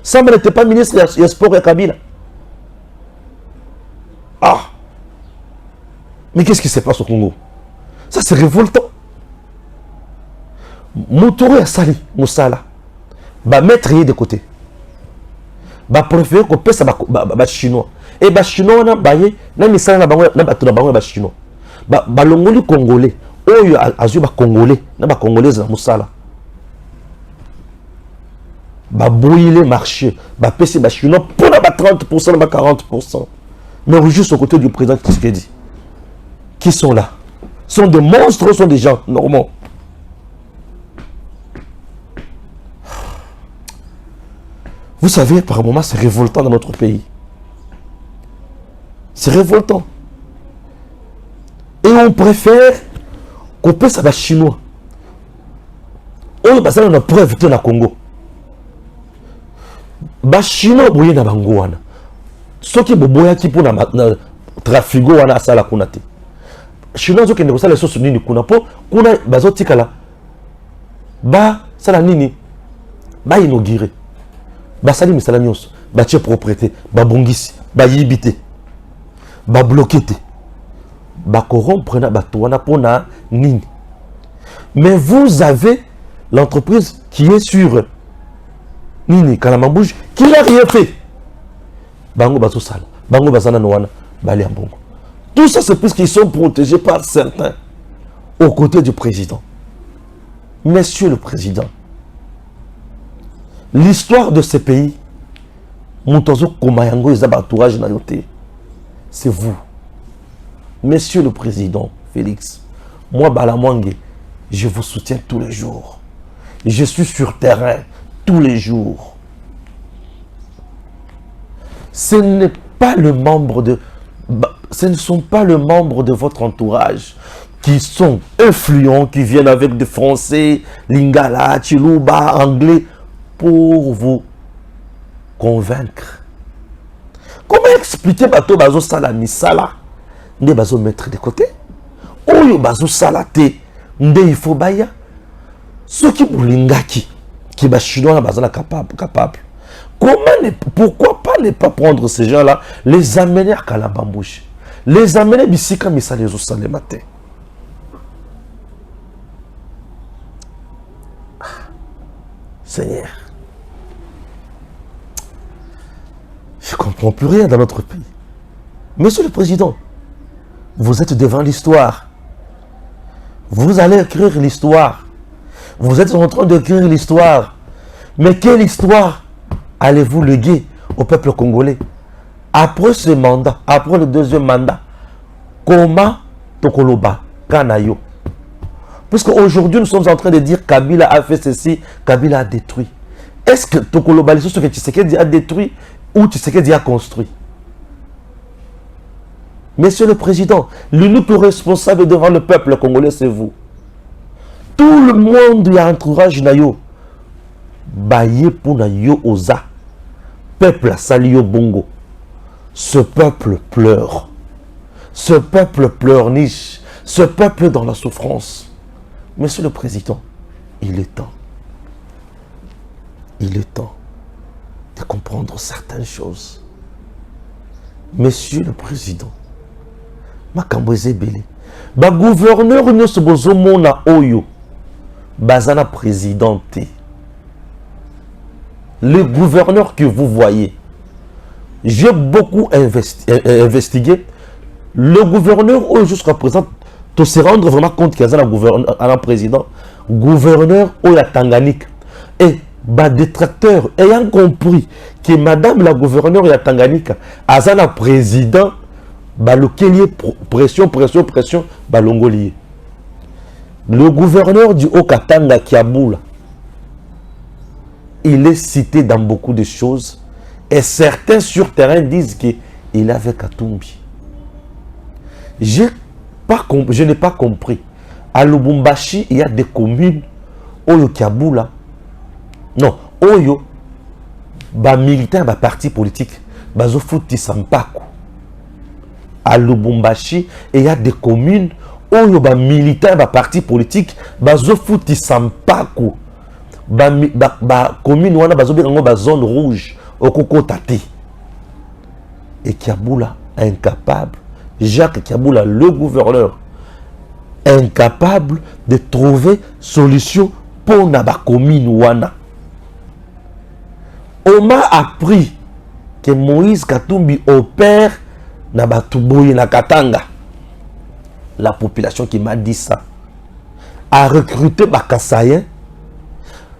Sama n'était pas ministre de sport avec Kabila. Ah, mais qu'est-ce qui se passe au Congo? Ça c'est révoltant. Moutoro ya sali Moussala ba mettre de côté. Ba préférer qu'on pèse ba chinois. Et ba chinois na baye na misala na bango na bato na bango ba chinois. Ba longoli congolais. Oyo azu ba congolais na ba congolais na Moussala. Ba brouiller marché, ba pèse ba chinois pour na ba 30% na ba 40%. Mais juste au côté du président Tshisekedi. Qui sont là? Sont des monstres ou sont des gens normaux? Vous savez, par moments, c'est révoltant dans notre pays. C'est révoltant. Et on préfère qu'on passe à la chinois. On a une preuve dans le Congo. Les chinois sont dans le Congo. Ceux qui sont qui pour le trafic, c'est la kunate. Les chinois sont dans les choses nini kuna po kuna bazotikala. Ba sala nini? Ba inauguré. Basali misala nyonso batie propriété babongisi bayibite babloquete bakorrompre na bato wana pona nini. Mais vous avez l'entreprise qui est sur nini Kalamambouge qui n'a rien fait. Bango bazo sala bango bazana no wana bali ambongo. Tout ça c'est parce qu'ils sont protégés par certains aux côtés du président. Monsieur le président, l'histoire de ce pays, c'est vous. Monsieur le président Félix, moi Balamwangé, je vous soutiens tous les jours. Je suis sur terrain tous les jours. Ce n'est pas le membre de... Ce ne sont pas les membres de votre entourage qui sont influents, qui viennent avec des Français, Lingala, Chiluba, Anglais, pour vous convaincre. Comment expliquer bato bazo sala misala nde bazo mettre de côté? Oyo bazo sala te nde il faut baya. Ceux qui boulingaki qui ba chinois bazana capable. Pourquoi pas ne pas prendre ces gens-là, les amener à Kalabambouche, les amener bisika misala les osale matin. Seigneur, je ne comprends plus rien dans notre pays. Monsieur le Président, vous êtes devant l'histoire. Vous allez écrire l'histoire. Vous êtes en train d'écrire l'histoire. Mais quelle histoire allez-vous léguer au peuple congolais? Après ce mandat, après le deuxième mandat, comment Tokoloba, Kanayo? Puisque aujourd'hui nous sommes en train de dire Kabila a fait ceci, Kabila a détruit. Est-ce que Tokoloba, les choses que Tshisekedi a détruit ou Tshisekedi a construit? Monsieur le Président, l'unique responsable devant le peuple congolais, c'est vous. Tout le monde y a entourage nayo. Baye pour nayo oza. Peuple salio bongo. Ce peuple pleure. Ce peuple pleurniche. Ce peuple dans la souffrance. Monsieur le Président, il est temps. Il est temps de comprendre certaines choses. Monsieur le Président, makambo ezebele. Ba gouverneur nyonso bozomona oyo bazana présidenté. Le gouverneur que vous voyez, j'ai beaucoup investigué. Le gouverneur jusqu'à présent, tu se rendre vraiment compte qu'il y a un président, gouverneur ou la Tanganyika. Et bah, détracteurs ayant compris que madame la gouverneure de la Tanganyika a un président, bah, lequel pression, bah, l'ongolier. Le gouverneur du Haut-Katanga Kiaboula, il est cité dans beaucoup de choses et certains sur terrain disent qu'il avait Katumbi. Je n'ai pas compris. À Lubumbashi, il y a des communes Oyo Kiaboula. Non, Oyo, ba militaire, ba parti politique, bazo fouti sampako. À Lubumbashi, il y a des communes Oyo, ba militaire, ba parti politique, bazo fouti sampako. Ba commune wana bazo benga ba zone rouge okoko tate. Et Kiaboula incapable, Jacques Kiaboula le gouverneur incapable de trouver solution pour na ba commune wana. On m'a appris que Moïse Katumbi opère na Batuboye na Katanga. La population qui m'a dit ça a recruté Bakasayen,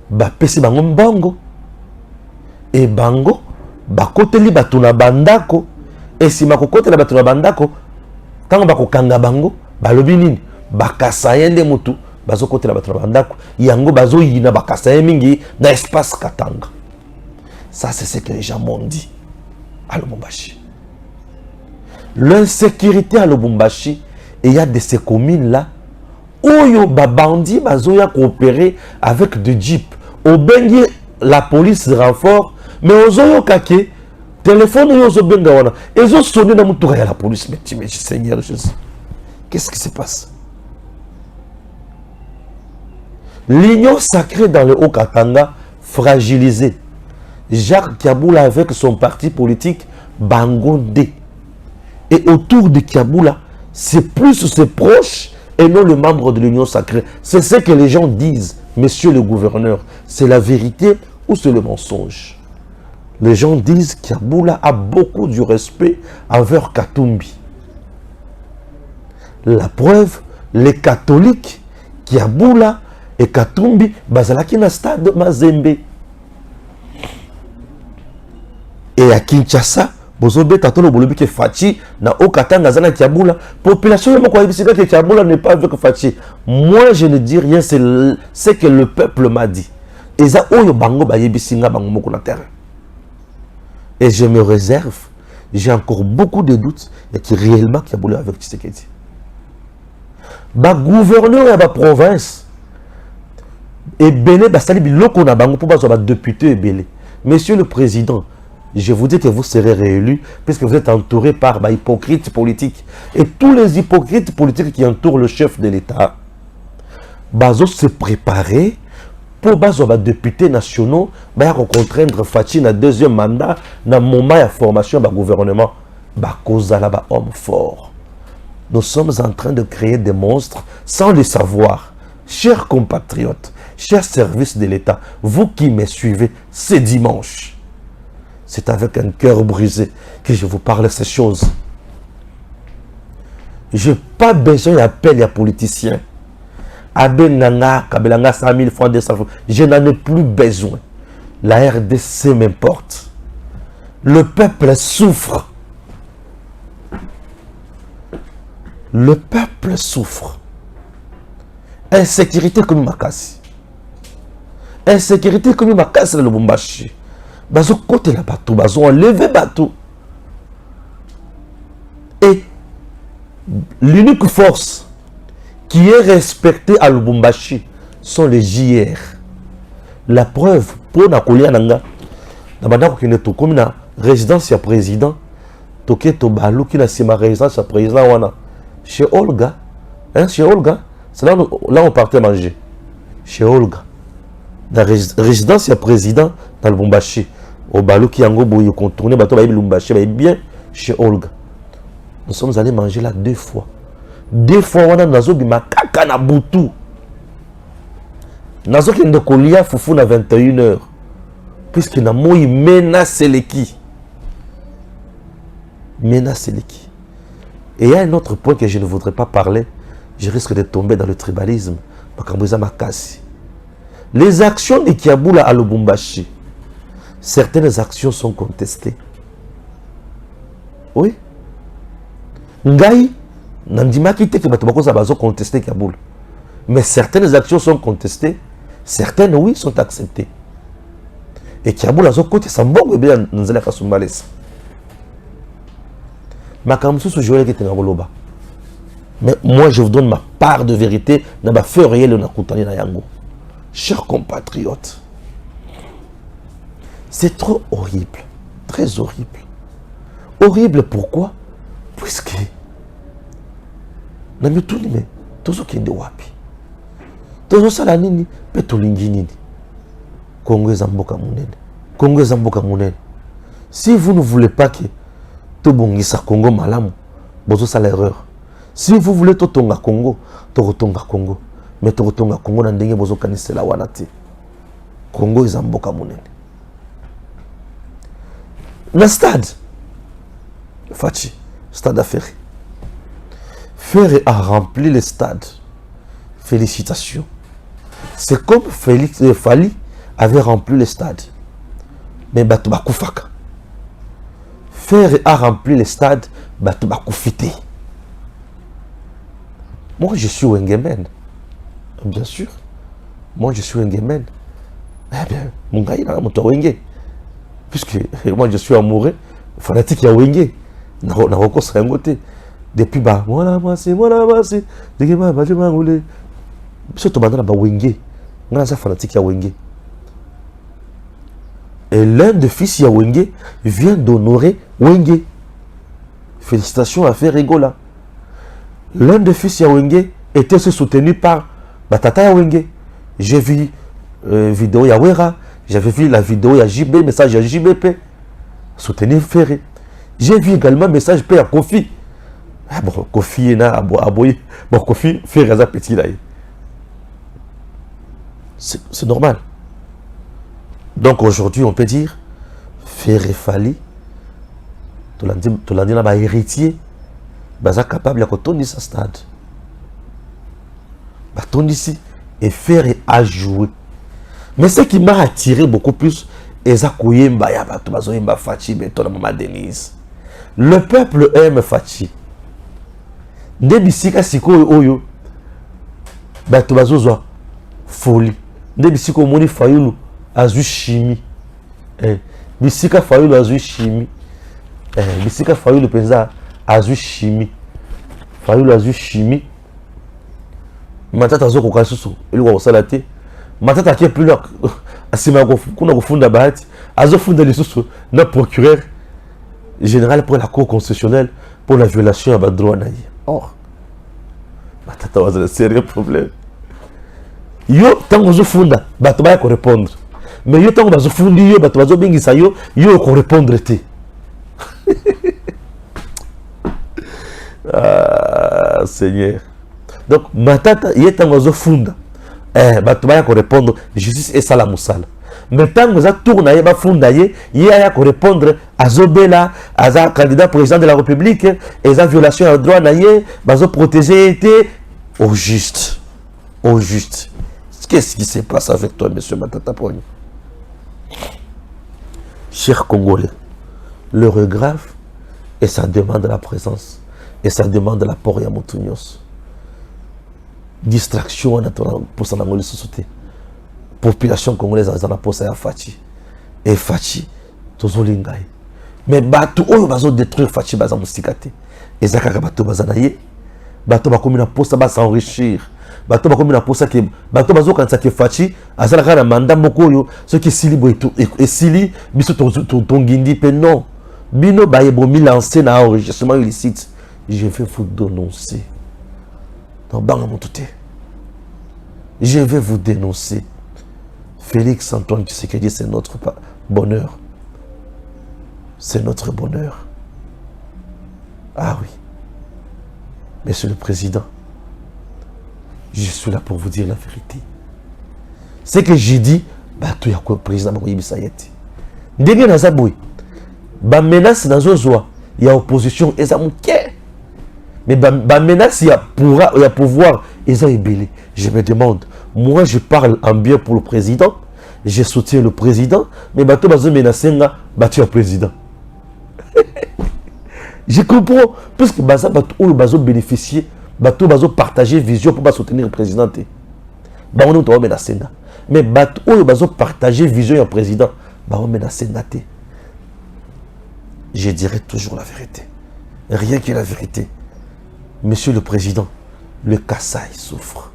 Bapesi bango mbongo, et bango bakoteli batuna bandako, et si makokotela batuna bandako, tango bakokanga bango, balobi nini, Bakasayen de mutu, bazokotela batuna bandako, yango bazo yina Bakasayen mingi na espace Katanga. Ça, c'est ce que les gens m'ont dit à Lubumbashi. L'insécurité à Lubumbashi, il y a de ces communes-là où il y a des bandits qui ont coopéré avec des jeeps. Au Bengi, la police renfort, mais aux Oyokake, téléphone, ils ont bengawana. Ils ont sonné dans la police. Mais Seigneur Jésus, qu'est-ce qui se passe? L'union sacrée dans le Haut-Katanga, fragilisée. Jacques Kiaboula avec son parti politique Bangonde. Et autour de Kiaboula, c'est plus ses proches et non le membre de l'Union sacrée. C'est ce que les gens disent, monsieur le gouverneur. C'est la vérité ou c'est le mensonge? Les gens disent que Kiaboula a beaucoup du respect envers Katumbi. La preuve, les catholiques, Kiaboula et Katumbi, bazalaki na stade Mazembe. Et à Kinshasa, Bozobe Tatolo Bolobi ke Fachi, na Okatanga Zana Kiaboula, population de Mokwaibisidé que Kiaboula n'est pas avec Fachi. Moi, je ne dis rien, c'est ce que le peuple m'a dit. Et ça, Oyo Bango Bayebisinga Bango Moko na terrain. Et je me réserve, j'ai encore beaucoup de doutes, et qui réellement Kiaboula avec Tshisekedi. Ba gouverneur de la province, et Belé, Basali Biloko na Bango pour ba député et Belé. Monsieur le Président, je vous dis que vous serez réélu puisque vous êtes entouré par des hypocrites politiques. Et tous les hypocrites politiques qui entourent le chef de l'État, bazo se préparer pour bazo ba députés nationaux, ba contraindre Fachi na deuxième mandat, na moment de formation ba gouvernement, ba kozala ba homme fort. Nous sommes en train de créer des monstres sans le savoir. Chers compatriotes, chers services de l'État, vous qui me suivez, c'est dimanche. C'est avec un cœur brisé que je vous parle de ces choses. Je n'ai pas besoin d'appel à politiciens. Abenganga, Kabelanga 100 000 francs, 200 francs. Je n'en ai plus besoin. La RDC m'importe. Le peuple souffre. Le peuple souffre. Insécurité comme Makasi. Insécurité comme Makasi le Lubumbashi. Bazo côté la bateau, bazo enlevé bateau. Et l'unique force qui est respectée à Lubumbashi sont les JR. La preuve, pour Nakolia Nanga, Nabanda Kokineto, comme na résidence ya président, Toké Tobalou qui n'a ma résidence ya président wana. Chez Olga, hein, chez Olga, c'est là on partait manger. Chez Olga. La résidence ya président dans Lubumbashi. Au Balou qui a un contourné, bateau Lubumbashi, bien chez Olga. Nous sommes allés manger là 2 fois. 2 fois, on a nazo bima kaka na butu. Nazo ki ndokolia fufu na 21h. Puisque na moi menace l'eki. Menace l'eki. Et il y a un autre point que je ne voudrais pas parler. Je risque de tomber dans le tribalisme. Les actions de Kiaboula à Lubumbashi, certaines actions sont contestées. Oui. Ngai, Nandimaki te que Batobako Zabazo contesté Kaboul. Mais certaines actions sont contestées, certaines, oui, sont acceptées. Et Kaboul a côté Sambong, bien, nous allons faire son malaise. Mais moi, je vous donne ma part de vérité dans ma feu réel na Koutani na Yango. Chers compatriotes, c'est trop horrible, très horrible. Horrible pourquoi? Puisque nami tout mais tozo kende wapi tozo sala nini pe tolingi nini Congo ezamboka munene Congo ezamboka munene. Si vous ne voulez pas que tobongisa Congo malamu bozo sala erreur. Si vous voulez totonga Congo totonga Congo, mais totonga Congo na ndenge bozo kanisela wana te. Congo ezamboka munene. Na stade Fachi, stade à Ferré. Ferré a rempli le stade. Félicitations. C'est comme Félix Fali avait rempli le stade. Mais Batouba Koufaka. Ferré a rempli le stade. Batouba Koufité. Moi, je suis Wengemen. Bien sûr. Moi, je suis Wengemen. Eh bien, mon gars, il a mon Wenge. Puisque moi, je suis amoureux, fanatique à Wenge. Depuis bas, voilà, moi c'est, dès que je m'en roule, surtout maintenant, Wenge, on a ça fanatique à Wenge. Et l'un des fils à Wenge vient d'honorer Wenge. Félicitations à Ferrigola. L'un des fils à Wenge était aussi soutenu par Batata Wenge. J'ai vu vidéo à Wera, j'avais vu la vidéo à JB, message à JBP, soutenir Ferré. J'ai vu également un message à Kofi. Ah bon, Kofi est là, à Boye. Bon, Kofi fait Raza Petit là. C'est normal. Donc aujourd'hui, on peut dire, Ferré Fali, tu l'as dit là, héritier, baza capable de tourner sa stade. Tourner ici, et Ferré a joué. Mais ce qui m'a attiré beaucoup plus, le peuple aime Fachi. Ndebisika siko oyo bato bazozwa folie. Ndebisiko moni Fayulu azu chimie. Bisika Fayulu azu chimie. Bisika Fayulu penza azu chimie. Fayulu azu chimie. Matata zo ko kasusu ilikuwa osala te. Matata qui est plus là asima kuna kufunda bahati azofunda lisusu na procureur général pour la cour constitutionnelle pour la violation à droit naïe. Or Matata was un sérieux problème. Yo tango zofunda bato ba ko répondre. Mais yo tango bazofundi yo bato bazobingisa yo ko répondre te. Ah Seigneur. Donc Matata yetango zofunda bato baya ko répondre justice et sala musala. Mais tant que ça tourne à yeba funda ye ya ko répondre azobela aza candidat président de la République et sa violation à droit na ye bazo protéger été au juste. au juste. Qu'est-ce qui se passe avec toi, monsieur Matata Ponyo? Chers Congolais, l'heure est grave et ça demande la présence et ça demande l'apport à Moutunios. Distraction en attendant pour s'en aller société. Population congolaise en a posé à Fachi. Et Fachi, tous les gars. Mais bateau, on va détruire Fachi, baza moustikate. Et Zakaka bateau bazanaye. Bateau va comme une poste va s'enrichir. Bateau va comme une poste qui bateau bazo quand ça qui Fachi, azala la mandat mokoyo, ce qui sili et sili, biso ton guindi pe non. Bino baye bomi lancé na enregistrement illicite. Je vais vous dénoncer. Dans Bangamoutouté. Je vais vous dénoncer. Félix Antoine Tshisekedi, c'est notre bonheur. C'est notre bonheur. Ah oui. Monsieur le Président, je suis là pour vous dire la vérité. Ce que j'ai dit, tu as quoi, Président Makoyebi Sayeti. Ndenge Nazaboui, menace dans un il y a opposition, et ça mouké. Mais menace, il y a pouvoir, et ça est belé. Je me demande, moi je parle en bien pour le président, je soutiens le président, mais bateau bazo menacé nga battu le président. Je comprends, parce que bateau bazo bénéficier, bateau bazo partager vision pour soutenir le président. On est menacé nga. Mais bateau bazo partager vision du président, on est menacé nga. Je dirai toujours la vérité. Rien que la vérité. Monsieur le Président, le Kassai souffre.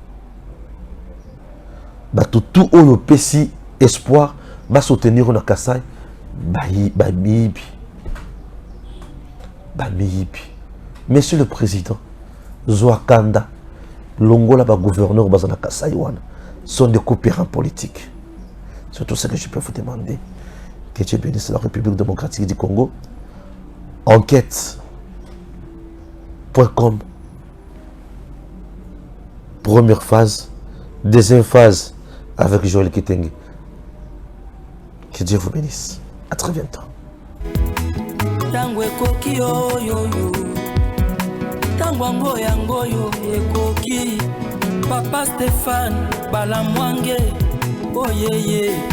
Tout le PC espoir va soutenir le Kassai. Monsieur le Président, Zouakanda, Longola, gouverneur Bazana Kassai sont des coopérants politiques. C'est tout ce que je peux vous demander. Que Dieu bénisse la République démocratique du Congo. Enquête.com. Première phase, deuxième phase avec Joël Kitenge. Que Dieu vous bénisse. À très bientôt. Papa Stéphane Balamwange, oh yeah yeah.